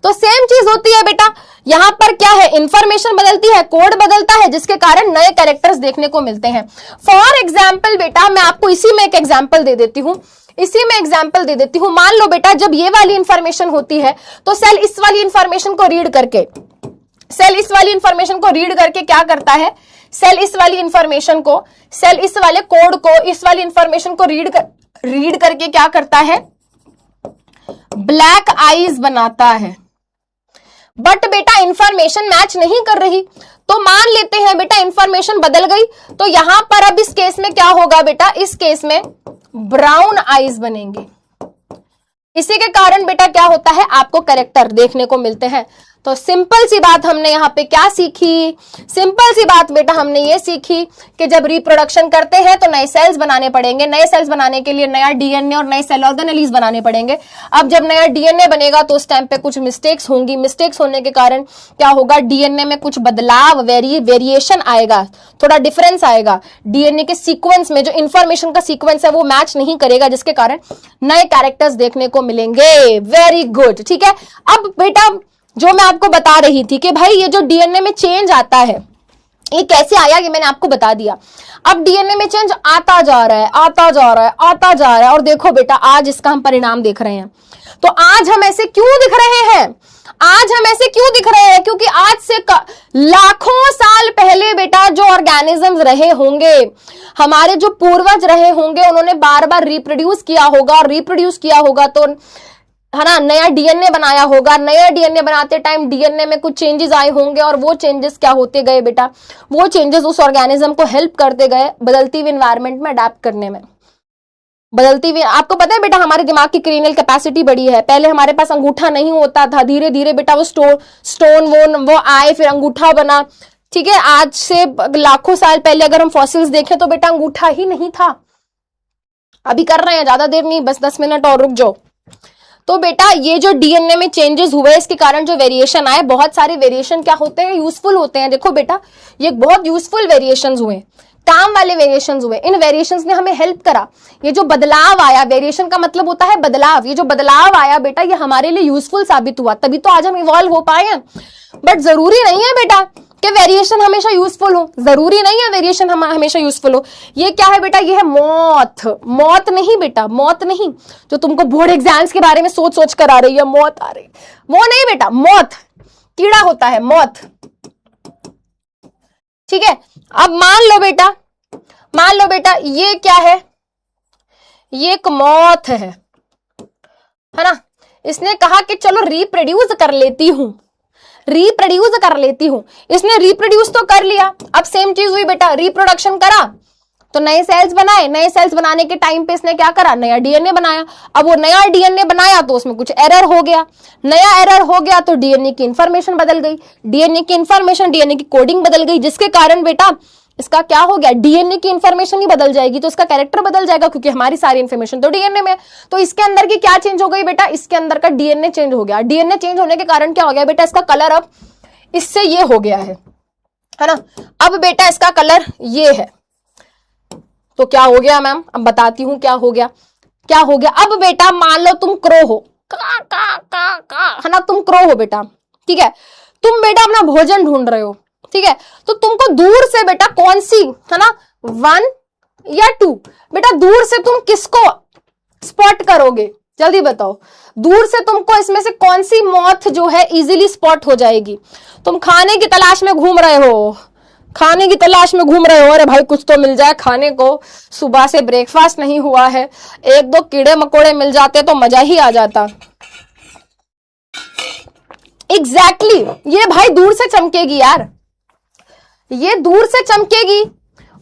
तो सेम चीज होती है बेटा, यहां पर क्या है, इंफॉर्मेशन बदलती है, कोड बदलता है, जिसके कारण नए कैरेक्टर्स देखने को मिलते हैं। फॉर एग्जाम्पल बेटा मैं आपको इसी में एक एग्जाम्पल दे देती हूं, इसी में एग्जाम्पल दे देती हूं। मान लो बेटा जब ये वाली इंफॉर्मेशन होती है तो सेल इस वाली इंफॉर्मेशन को रीड करके, सेल इस वाली इंफॉर्मेशन को रीड करके क्या करता है, सेल इस वाली इंफॉर्मेशन को, सेल इस वाले कोड को, इस वाली इंफॉर्मेशन को रीड करके क्या करता है, ब्लैक आईज बनाता है। बट बेटा इंफॉर्मेशन मैच नहीं कर रही, तो मान लेते हैं बेटा इंफॉर्मेशन बदल गई, तो यहां पर अब इस केस में क्या होगा बेटा, इस केस में ब्राउन आईज बनेंगे। इसी के कारण बेटा क्या होता है, आपको कैरेक्टर देखने को मिलते हैं। तो सिंपल सी बात हमने यहाँ पे क्या सीखी, सिंपल सी बात बेटा हमने ये सीखी कि जब रिप्रोडक्शन करते हैं तो नए सेल्स बनाने पड़ेंगे, नए सेल्स बनाने के लिए नया डीएनए और नए सेल ऑर्गेनेल्स बनाने पड़ेंगे। अब जब नया डीएनए बनेगा तो उस टाइम पे कुछ मिस्टेक्स होंगी, मिस्टेक्स होने के कारण क्या होगा, डीएनए में कुछ बदलाव, वेरिएशन आएगा, थोड़ा डिफरेंस आएगा, डीएनए के सीक्वेंस में जो इंफॉर्मेशन का सीक्वेंस है वो मैच नहीं करेगा, जिसके कारण नए कैरेक्टर्स देखने को मिलेंगे। वेरी गुड, ठीक है। अब बेटा जो मैं आपको बता रही थी कि भाई ये जो डीएनए में चेंज आता है ये कैसे आया, ये मैंने आपको बता दिया। अब डीएनए में चेंज आता जा रहा है, आता जा रहा है, आता जा रहा है, और देखो बेटा आज इसका हम परिणाम देख रहे हैं। तो आज हम ऐसे क्यों दिख रहे हैं, आज हम ऐसे क्यों दिख रहे हैं, क्योंकि आज से लाखों साल पहले बेटा जो ऑर्गेनिजम्स रहे होंगे, हमारे जो पूर्वज रहे होंगे, उन्होंने बार बार रिप्रोड्यूस किया होगा, और रिप्रोड्यूस किया होगा तो है ना, नया डीएनए बनाया होगा। नया डीएनए बनाते टाइम डीएनए में कुछ चेंजेस आए होंगे, और वो चेंजेस क्या होते गए बेटा, वो चेंजेस उस ऑर्गेनिज्म को हेल्प करते गए बदलती हुई एनवायरनमेंट में अडेप्ट करने में। बदलती हुई, आपको पता है बेटा हमारे दिमाग की क्रेनियल कैपेसिटी बड़ी है। पहले हमारे पास अंगूठा नहीं होता था, धीरे धीरे बेटा वो स्टोन वो आए, फिर अंगूठा बना, ठीक है। आज से लाखों साल पहले अगर हम फॉसिल्स देखें तो बेटा अंगूठा ही नहीं था। अभी कर रहे हैं, ज्यादा देर नहीं, बस 10 मिनट और रुक जाओ। तो बेटा ये जो डीएनए में चेंजेस हुए, इसके कारण जो वेरिएशन आए, बहुत सारे वेरिएशन क्या होते हैं, यूजफुल होते हैं। देखो बेटा ये बहुत यूजफुल वेरिएशंस हुए, काम वाले वेरिएशंस हुए। इन वेरिएशंस ने हमें हेल्प करा। ये जो बदलाव आया, वेरिएशन का मतलब होता है बदलाव, ये जो बदलाव आया बेटा ये हमारे लिए यूजफुल साबित हुआ, तभी तो आज हम इवॉल्व हो पाए हैं। बट जरूरी नहीं है बेटा कि वेरिएशन हमेशा यूजफुल हो, जरूरी नहीं है वेरिएशन हमेशा यूजफुल हो। ये क्या है बेटा, ये है मौत। मौत नहीं बेटा, मौत नहीं जो तुमको बोर्ड एग्जाम्स के बारे में सोच सोच कर आ रही है, मौत आ रही, वो नहीं बेटा, मौत कीड़ा होता है, मौत, ठीक है। अब मान लो बेटा ये क्या है, ये एक मौत है ना। इसने कहा कि चलो रिप्रोड्यूस कर लेती हूं, रिप्रोड्यूस कर लेती हूं। इसने रिप्रोड्यूस तो कर लिया, अब सेम चीज हुई बेटा, रिप्रोडक्शन करा तो नए सेल्स बनाए, नए सेल्स बनाने के टाइम पे इसने क्या करा, नया डीएनए बनाया। अब वो नया डीएनए बनाया तो उसमें कुछ एरर हो गया, नया एरर हो गया तो डीएनए की इंफॉर्मेशन बदल गई, डीएनए की इंफॉर्मेशन, डीएनए की कोडिंग बदल गई, जिसके कारण बेटा इसका क्या हो गया, डीएनए की इंफॉर्मेशन ही बदल जाएगी तो इसका कैरेक्टर बदल जाएगा, क्योंकि हमारी सारी इंफॉर्मेशन तो डीएनए में। तो इसके अंदर की क्या चेंज हो गई बेटा, इसके अंदर का डीएनए चेंज हो गया। डीएनए चेंज होने के कारण क्या हो गया बेटा, इसका कलर अब इससे ये हो गया है ना। अब बेटा इसका कलर ये है, तो क्या हो गया मैम, अब बताती हूं क्या हो गया, क्या हो गया। अब बेटा मान लो तुम क्रो हो, का है ना, तुम क्रो हो बेटा, ठीक है। तुम बेटा अपना भोजन ढूंढ रहे हो, ठीक है। तो तुमको दूर से बेटा कौन सी, है ना, 1 या 2, बेटा दूर से तुम किसको स्पॉट करोगे, जल्दी बताओ। दूर से तुमको इसमें से कौन सी मौत जो है इजीली स्पॉट हो जाएगी। तुम खाने की तलाश में घूम रहे हो, खाने की तलाश में घूम रहे हो, अरे भाई कुछ तो मिल जाए खाने को, सुबह से ब्रेकफास्ट नहीं हुआ है, 1-2 कीड़े मकोड़े मिल जाते तो मजा ही आ जाता। एग्जैक्टली ये भाई दूर से चमकेगी यार, ये दूर से चमकेगी,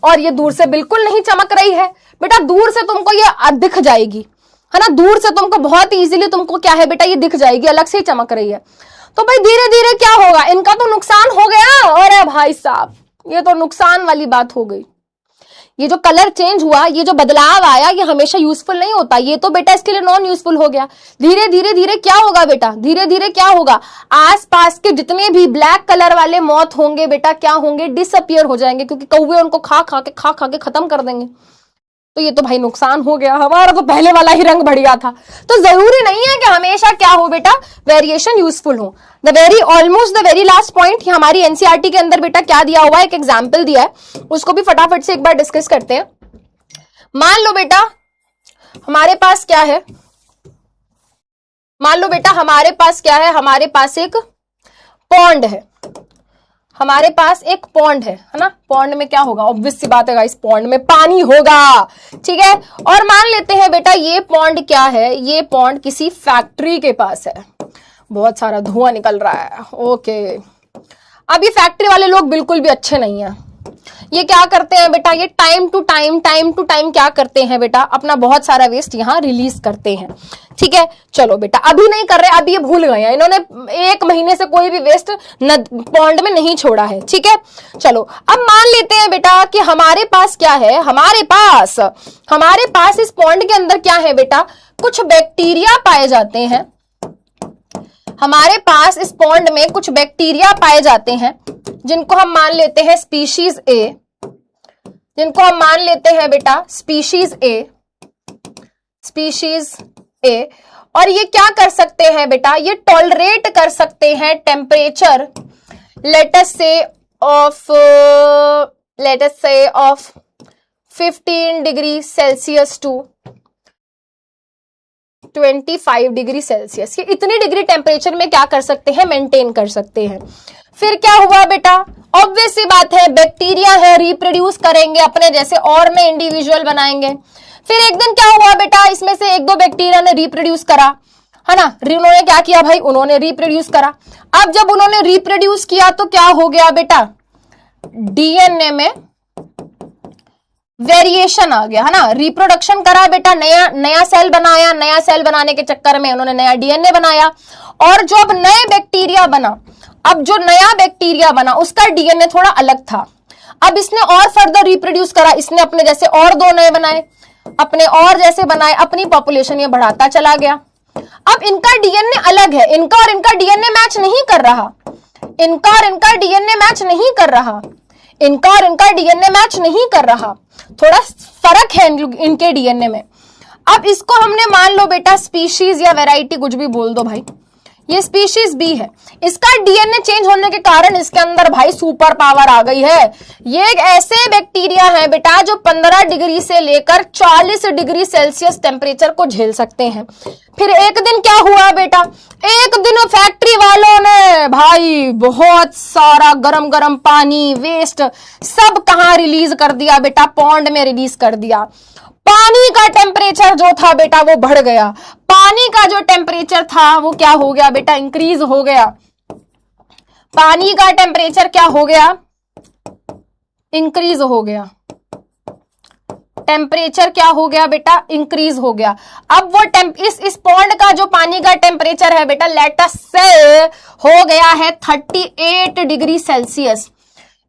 और ये दूर से बिल्कुल नहीं चमक रही है बेटा, दूर से तुमको ये दिख जाएगी, है ना, दूर से तुमको बहुत इजीली तुमको क्या है बेटा, ये दिख जाएगी, अलग से ही चमक रही है। तो भाई धीरे धीरे क्या होगा, इनका तो नुकसान हो गया। अरे भाई साहब ये तो नुकसान वाली बात हो गई। ये जो कलर चेंज हुआ, ये जो बदलाव आया, ये हमेशा यूजफुल नहीं होता, ये तो बेटा इसके लिए नॉन यूजफुल हो गया। धीरे धीरे धीरे क्या होगा बेटा, धीरे धीरे क्या होगा, आसपास के जितने भी ब्लैक कलर वाले मौत होंगे बेटा क्या होंगे, डिसअपियर हो जाएंगे, क्योंकि कौवे उनको खा खा के खत्म कर देंगे। तो ये तो भाई नुकसान हो गया, हमारा तो पहले वाला ही रंग बढ़िया था। तो जरूरी नहीं है कि हमेशा क्या हो बेटा, वेरिएशन यूजफुल हो। द वेरी लास्ट पॉइंट हमारी एनसीईआरटी के अंदर बेटा क्या दिया हुआ है, एक एग्जाम्पल दिया है, उसको भी फटाफट से एक बार डिस्कस करते हैं। मान लो बेटा हमारे पास क्या है, मान लो बेटा हमारे पास क्या है, हमारे पास एक पॉन्ड है, हमारे पास एक पॉन्ड है ना। पॉन्ड में क्या होगा, ऑब्वियस सी बात है गाइस, पॉन्ड में पानी होगा, ठीक है। और मान लेते हैं बेटा ये पॉन्ड क्या है, ये पॉन्ड किसी फैक्ट्री के पास है, बहुत सारा धुआं निकल रहा है, ओके। अब ये फैक्ट्री वाले लोग बिल्कुल भी अच्छे नहीं है, ये क्या करते हैं बेटा, ये टाइम टू टाइम क्या करते हैं बेटा, अपना बहुत सारा वेस्ट यहाँ रिलीज करते हैं। ठीक है, चलो बेटा अभी नहीं कर रहे, अभी ये भूल गए हैं, इन्होंने 1 महीने से कोई भी वेस्ट पॉन्ड में नहीं छोड़ा है। ठीक है, चलो अब मान लेते हैं बेटा कि हमारे पास क्या है, हमारे पास इस पॉन्ड के अंदर क्या है बेटा, कुछ बैक्टीरिया पाए जाते हैं। हमारे पास इस पॉन्ड में कुछ बैक्टीरिया पाए जाते हैं जिनको हम मान लेते हैं स्पीशीज ए, जिनको हम मान लेते हैं बेटा स्पीशीज ए। और ये क्या कर सकते हैं बेटा, ये टॉलरेट कर सकते हैं temperature let us say of 15 degree Celsius to 25 degree Celsius. ये इतनी डिग्री टेम्परेचर में क्या कर सकते हैं, मेंटेन कर सकते हैं। फिर क्या हुआ बेटा, ऑब्वियस सी बात है, बैक्टीरिया है, रिप्रोड्यूस करेंगे अपने जैसे और नए इंडिविजुअल बनाएंगे। फिर एक दिन क्या हुआ बेटा, इसमें से 1-2 बैक्टीरिया ने रिप्रोड्यूस करा, है ना, उन्होंने क्या किया भाई, उन्होंने रिप्रोड्यूस करा। अब जब उन्होंने रिप्रोड्यूस किया तो क्या हो गया बेटा, डीएनए में वेरिएशन आ गया, है ना, रिप्रोडक्शन करा बेटा, नया सेल बनाया, नया सेल बनाने के चक्कर में उन्होंने नया डीएनए बनाया। और जो अब नए बैक्टीरिया बना, अब जो नया बैक्टीरिया बना उसका डीएनए थोड़ा अलग था। अब इसने और फर्दर रिप्रोड्यूस करा, इसने अपने जैसे और 2 नए बनाए, अपने और जैसे बनाए, अपनी पॉपुलेशन ये बढ़ाता चला गया। अब इनका डीएनए अलग है, इनका और इनका डीएनए मैच नहीं कर रहा, इनका और इनका डीएनए मैच नहीं कर रहा, इनका और इनका डीएनए मैच नहीं कर रहा, थोड़ा फर्क है इनके डीएनए में। अब इसको हमने मान लो बेटा स्पीशीज या वैरायटी कुछ भी बोल दो भाई, ये स्पीशीज बी है, इसका डीएनए चेंज होने के कारण इसके अंदर भाई सुपर पावर आ गई है। ये एक ऐसे बैक्टीरिया है बेटा जो 15 डिग्री से लेकर 40 डिग्री सेल्सियस टेम्परेचर को झेल सकते हैं। फिर एक दिन क्या हुआ बेटा, एक दिन फैक्ट्री वालों ने भाई बहुत सारा गरम गरम पानी वेस्ट सब कहां रिलीज कर दिया बेटा, पॉन्ड में रिलीज कर दिया। पानी का टेम्परेचर जो था बेटा वो बढ़ गया, पानी का जो टेम्परेचर था वो क्या हो गया बेटा, इंक्रीज हो गया। पानी का टेम्परेचर क्या हो गया, इंक्रीज हो गया। टेम्परेचर क्या हो गया बेटा, इंक्रीज हो गया। अब वो इस पॉन्ड का जो पानी का टेम्परेचर है बेटा लेट अस से हो गया है 38 डिग्री सेल्सियस।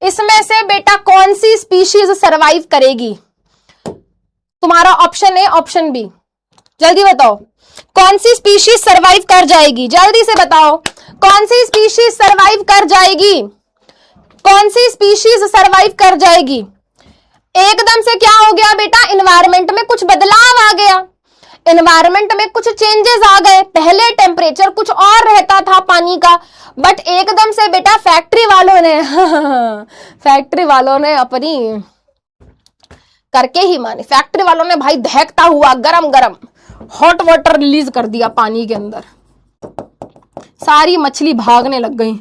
इसमें से बेटा कौन सी स्पीशीज सरवाइव करेगी, तुम्हारा ऑप्शन ए ऑप्शन बी, जल्दी बताओ कौन सी स्पीशीज सरवाइव कर जाएगी, जल्दी से बताओ कौन सी स्पीशीज सरवाइव कर जाएगी, कौन सी स्पीशीज सरवाइव कर जाएगी। एकदम से क्या हो गया बेटा, एनवायरनमेंट में कुछ बदलाव आ गया, एनवायरनमेंट में कुछ चेंजेस आ गए। पहले टेम्परेचर कुछ और रहता था पानी का, बट एकदम से बेटा फैक्ट्री वालों ने अपनी करके ही माने, फैक्ट्री वालों ने भाई दहकता हुआ गरम गरम हॉट वाटर रिलीज कर दिया पानी के अंदर। सारी मछली भागने लग गई,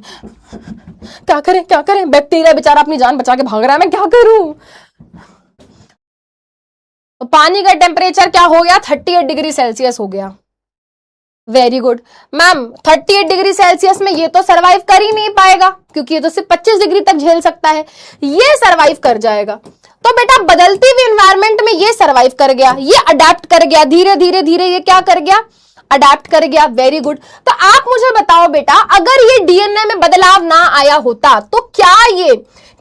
क्या करें, बैक्टीरिया बेचारा अपनी जान बचा के भाग रहा है, मैं क्या करूं। तो पानी का टेम्परेचर क्या हो गया, 38 डिग्री सेल्सियस हो गया। Very good ma'am, 38 degree Celsius में ये तो सरवाइव कर ही नहीं पाएगा क्योंकि ये तो सिर्फ 25 डिग्री तक झेल सकता है, ये सरवाइव कर जाएगा। तो बेटा बदलती हुई एनवायरनमेंट में ये सरवाइव कर गया, ये अडेप्ट कर गया, धीरे धीरे ये क्या कर गया, अडेप्ट कर गया। Very good. तो आप मुझे बताओ बेटा, अगर ये डीएनए में बदलाव ना आया होता तो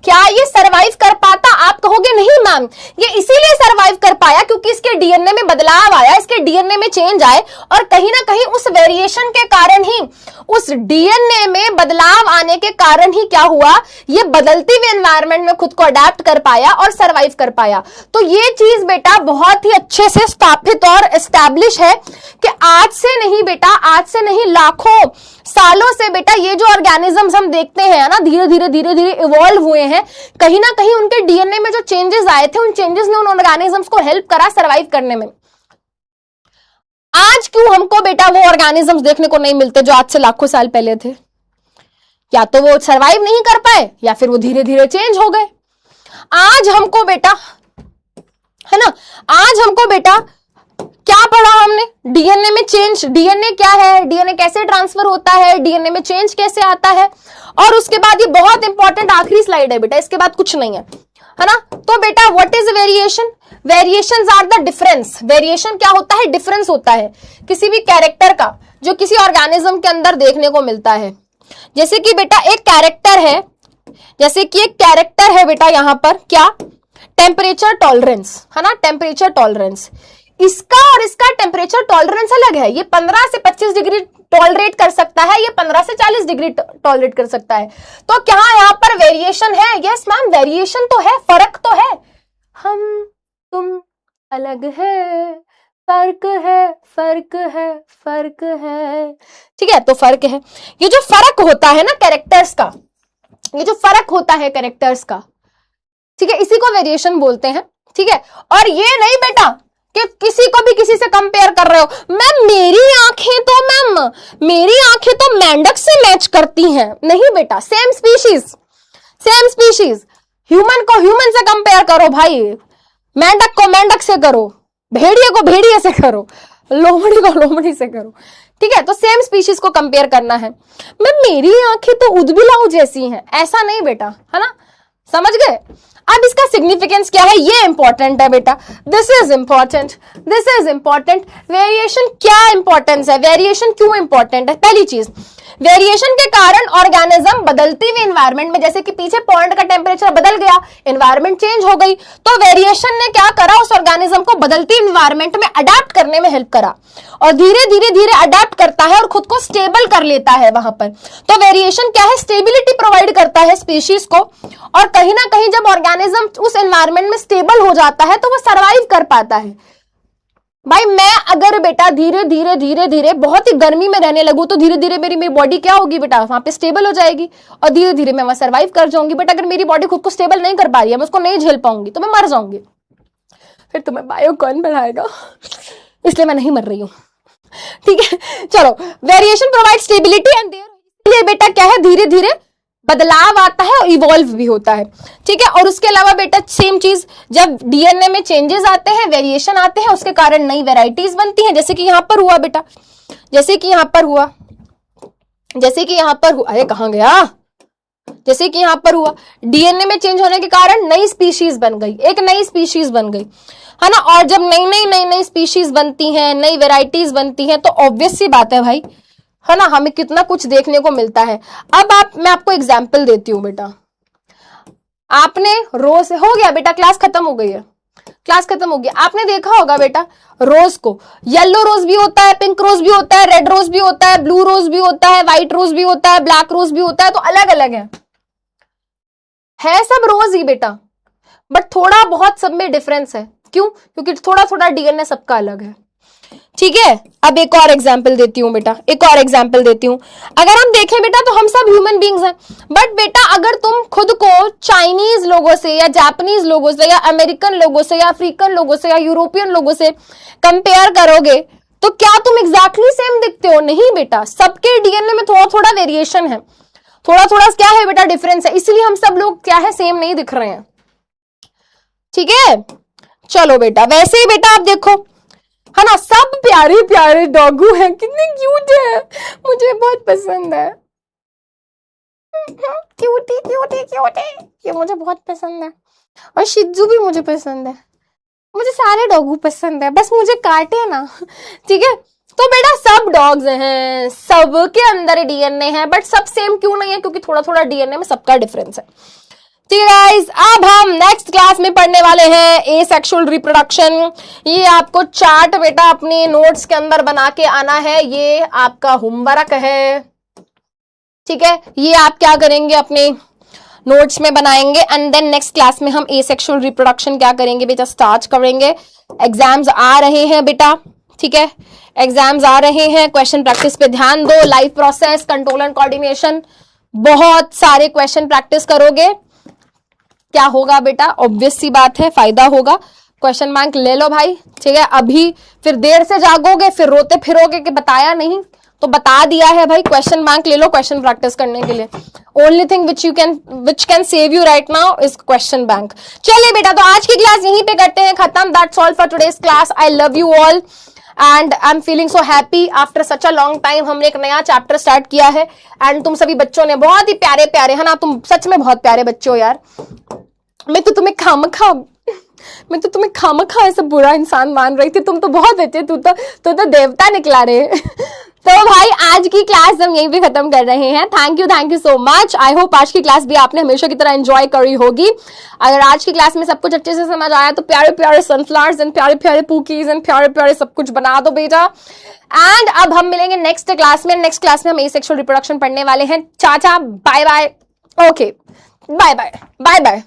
क्या ये सरवाइव कर पाता? आप कहोगे नहीं मैम, ये इसीलिए सरवाइव कर पाया क्योंकि इसके डीएनए में बदलाव आया, इसके डीएनए में चेंज आए और कहीं ना कहीं उस वेरिएशन के कारण ही, उस डीएनए में बदलाव आने के कारण ही क्या हुआ, ये बदलती हुई एनवायरनमेंट में खुद को अडेप्ट कर पाया और सरवाइव कर पाया। तो ये चीज बेटा बहुत ही अच्छे से स्थापित और एस्टैब्लिश है कि आज से नहीं बेटा, आज से नहीं, लाखों सालों से बेटा ये जो ऑर्गेनिजम्स हम देखते हैं ना, धीरे धीरे इवॉल्व हुए हैं, कहीं ना कहीं उनके डीएनए में जो चेंजेस आए थे, उन चेंजेस ने उन ऑर्गेनिजम्स को हेल्प करा सरवाइव करने में। आज क्यों हमको बेटा वो ऑर्गेनिजम्स देखने को नहीं मिलते जो आज से लाखों साल पहले थे? या तो वो सरवाइव नहीं कर पाए या फिर वो धीरे धीरे चेंज हो गए। आज हमको बेटा, है ना, आज हमको बेटा क्या पढ़ा हमने, डीएनए में चेंज, डीएनए क्या है, डीएनए कैसे ट्रांसफर होता है, डीएनए में चेंज कैसे आता है, और उसके बाद ये बहुत इंपॉर्टेंट आखिरी स्लाइड है बेटा, इसके बाद कुछ नहीं है। है ना। तो बेटा what is variation? Variations are the difference. Variation क्या होता है? डिफरेंस होता है किसी भी कैरेक्टर का जो किसी ऑर्गेनिज्म के अंदर देखने को मिलता है। जैसे कि बेटा एक कैरेक्टर है, जैसे कि एक कैरेक्टर है बेटा यहां पर क्या? टेम्परेचर टॉलरेंस, है ना, टेम्परेचर टॉलरेंस। इसका और इसका टेम्परेचर टॉलरेंस अलग है। ये 15 से 25 डिग्री टॉलरेट कर सकता है, ये 15 से 40 डिग्री टॉलरेट कर सकता है। तो क्या यहाँ पर वेरिएशन है? यस मैम, वेरिएशन तो है, फर्क तो है। हम तुम अलग है, फर्क है, फर्क है, फर्क है, ठीक है। तो फर्क है, ये जो फर्क होता है ना कैरेक्टर्स का, ये जो फर्क होता है कैरेक्टर्स का, ठीक है, इसी को वेरिएशन बोलते हैं, ठीक है। और ये नहीं बेटा कि किसी को भी किसी से कंपेयर कर रहे हो। मैम मेरी आंखें तो मेंढक से मैच करती हैं। नहीं बेटा, सेम स्पीशीज, ह्यूमन को ह्यूमन से कंपेयर करो भाई, मेंढक को मेंढक से करो, भेड़िए को भेड़िए से करो, लोमड़ी को लोमड़ी से करो, ठीक है। तो सेम स्पीशीज को कंपेयर करना है। मैम मेरी आंखें तो उदबिलाऊ जैसी हैं, ऐसा नहीं बेटा, है ना, समझ गए। अब इसका सिग्निफिकेंस क्या है, ये इंपॉर्टेंट है बेटा, दिस इज इंपॉर्टेंट। वेरिएशन क्या इंपॉर्टेंस है, वेरिएशन क्यों इंपॉर्टेंट है? पहली चीज, वेरिएशन के कारण ऑर्गेनिज्म बदलती हुई एनवायरनमेंट में, जैसे कि पीछे पॉइंट का टेम्परेचर बदल गया, एनवायरनमेंट चेंज हो गई, तो वेरिएशन ने क्या करा, उस ऑर्गेनिज्म को बदलती एनवायरनमेंट में अडेप्ट करने में हेल्प करा, और धीरे धीरे अडेप्ट करता है और खुद को स्टेबल कर लेता है वहां पर। तो वेरिएशन क्या है? स्टेबिलिटी प्रोवाइड करता है स्पीशीज को, और कहीं ना कहीं जब ऑर्गेनिज्म उस एनवायरनमेंट में स्टेबल हो जाता है तो वो सर्वाइव कर पाता है। भाई मैं अगर बेटा धीरे धीरे बहुत ही गर्मी में रहने लगूं तो धीरे धीरे मेरी बॉडी क्या होगी बेटा, वहां पे स्टेबल हो जाएगी, और धीरे धीरे मैं वहां सर्वाइव कर जाऊंगी। बट अगर मेरी बॉडी खुद को स्टेबल नहीं कर पा रही है, मैं उसको नहीं झेल पाऊंगी, तो मैं मर जाऊंगी। फिर तुम्हें बायो कौन बढ़ाएगा? इसलिए मैं नहीं मर रही हूं, ठीक है। चलो, variation provide stability and there बेटा क्या है, धीरे धीरे बदलाव आता है और इवॉल्व भी होता है, ठीक है। और उसके अलावा बेटा सेम चीज, जब डीएनए में चेंजेस आते हैं, वेरिएशन आते हैं, उसके कारण नई वेराइटीज बनती हैं, जैसे कि यहां पर हुआ बेटा, जैसे कि यहां पर हुआ, अरे कहां गया, जैसे कि यहां पर हुआ, डीएनए में चेंज होने के कारण नई स्पीशीज बन गई, एक नई स्पीशीज बन गई, है ना। और जब नई स्पीशीज बनती हैं, नई वेराइटीज बनती हैं, तो ऑब्वियस सी बात है भाई, है ना, हमें कितना कुछ देखने को मिलता है। अब मैं आपको एग्जाम्पल देती हूं बेटा, आपने रोज हो गया बेटा, क्लास खत्म हो गई है, क्लास खत्म हो गई। आपने देखा होगा बेटा रोज को, येलो रोज भी होता है, पिंक रोज भी होता है, रेड रोज भी होता है, ब्लू रोज भी होता है, व्हाइट रोज भी होता है, ब्लैक रोज भी होता है, तो अलग अलग है सब रोज ही बेटा, बट थोड़ा बहुत सब में डिफरेंस है। क्यों? क्योंकि थोड़ा थोड़ा डीएनए सबका अलग है, ठीक है। अब एक और एग्जाम्पल देती हूं बेटा, अगर हम देखें बेटा तो हम सब ह्यूमन बींग्स हैं, बट बेटा अगर तुम खुद को चाइनीज लोगों से या जापानीज लोगों से या अमेरिकन लोगों से या अफ्रीकन लोगों से या यूरोपियन लोगों से कंपेयर करोगे तो क्या तुम एग्जैक्टली सेम दिखते हो? नहीं बेटा, सबके डीएनए में थोड़ा थोड़ा वेरिएशन है, थोड़ा थोड़ा क्या है बेटा, डिफरेंस है, इसलिए हम सब लोग क्या है, सेम नहीं दिख रहे हैं, ठीक है। चलो बेटा, वैसे ही बेटा आप देखो, है ना, सब प्यारे प्यारे डॉगू हैं, कितने क्यूट है, मुझे बहुत पसंद है, क्यूटी क्यूटी क्यूटी, ये मुझे बहुत पसंद है, और शिजू भी मुझे पसंद है, मुझे सारे डॉगू पसंद है, बस मुझे काटे ना, ठीक है। तो बेटा सब डॉग्स हैं, सबके अंदर डीएनए है, बट सब सेम क्यों नहीं है? क्योंकि थोड़ा थोड़ा डीएनए में सबका डिफरेंस है, ठीक है गाइस। अब हम नेक्स्ट क्लास में पढ़ने वाले हैं एसेक्सुअल रिप्रोडक्शन। ये आपको चार्ट बेटा अपने नोट्स के अंदर बना के आना है, ये आपका होमवर्क है, ठीक है। ये आप क्या करेंगे, अपने नोट्स में बनाएंगे, एंड देन नेक्स्ट क्लास में हम एसेक्सुअल रिप्रोडक्शन क्या करेंगे बेटा, स्टार्ट करेंगे। एग्जाम्स आ रहे हैं बेटा, ठीक है, एग्जाम्स आ रहे हैं, क्वेश्चन प्रैक्टिस पे ध्यान दो, life process, control and coordination, बहुत सारे क्वेश्चन प्रैक्टिस करोगे, क्या होगा बेटा, ऑब्वियस सी बात है, फायदा होगा। क्वेश्चन बैंक ले लो भाई, ठीक है। अभी फिर देर से जागोगे, फिर रोते फिरोगे कि बताया नहीं, तो बता दिया है भाई, क्वेश्चन बैंक ले लो क्वेश्चन प्रैक्टिस करने के लिए। Only thing which can save you right now is question bank. चलिए बेटा, तो आज की क्लास यहीं पे करते हैं खत्म। That's all for today's class. I love you all and I am feeling so happy. After such a long time हमने एक नया चैप्टर स्टार्ट किया है, एंड तुम सभी बच्चों ने बहुत ही प्यारे प्यारे, है ना, तुम सच में बहुत प्यारे बच्चे हो यार, मैं तो तुम्हें खामखा ऐसा बुरा इंसान मान रही थी, तुम तो बहुत अच्छे, तू तो देवता निकला रे। तो भाई आज की क्लास हम यहीं पे खत्म कर रहे हैं। Thank you so much. I hope आज की क्लास भी आपने हमेशा की तरह एंजॉय करी होगी। अगर आज की क्लास में सब कुछ अच्छे से समझ आया तो प्यारे प्यारे सनफ्लावर्स एंड प्यारे प्यारे पूकीज एंड प्यारे प्यारे सब कुछ बना दो बेटा। एंड अब हम मिलेंगे नेक्स्ट क्लास में। नेक्स्ट क्लास में हम एसेक्सुअल रिप्रोडक्शन पढ़ने वाले हैं। चाचा bye bye. Okay bye bye bye bye.